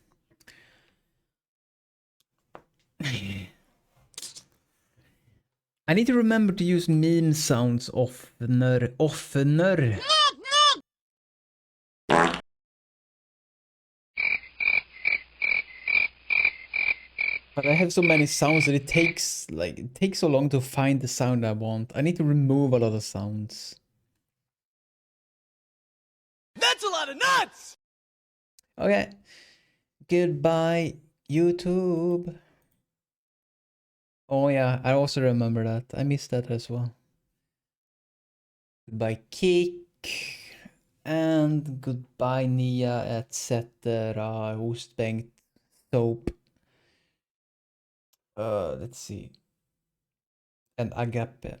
I need to remember to use meme sounds oftener. But I have so many sounds that it takes so long to find the sound I want. I need to remove a lot of sounds. That's a lot of nuts! Okay. Goodbye, YouTube. Oh yeah, I also remember that. I missed that as well. Goodbye, Kick. And goodbye, Nia, etc. Hostbänkt, Soap. Let's see. And Agape.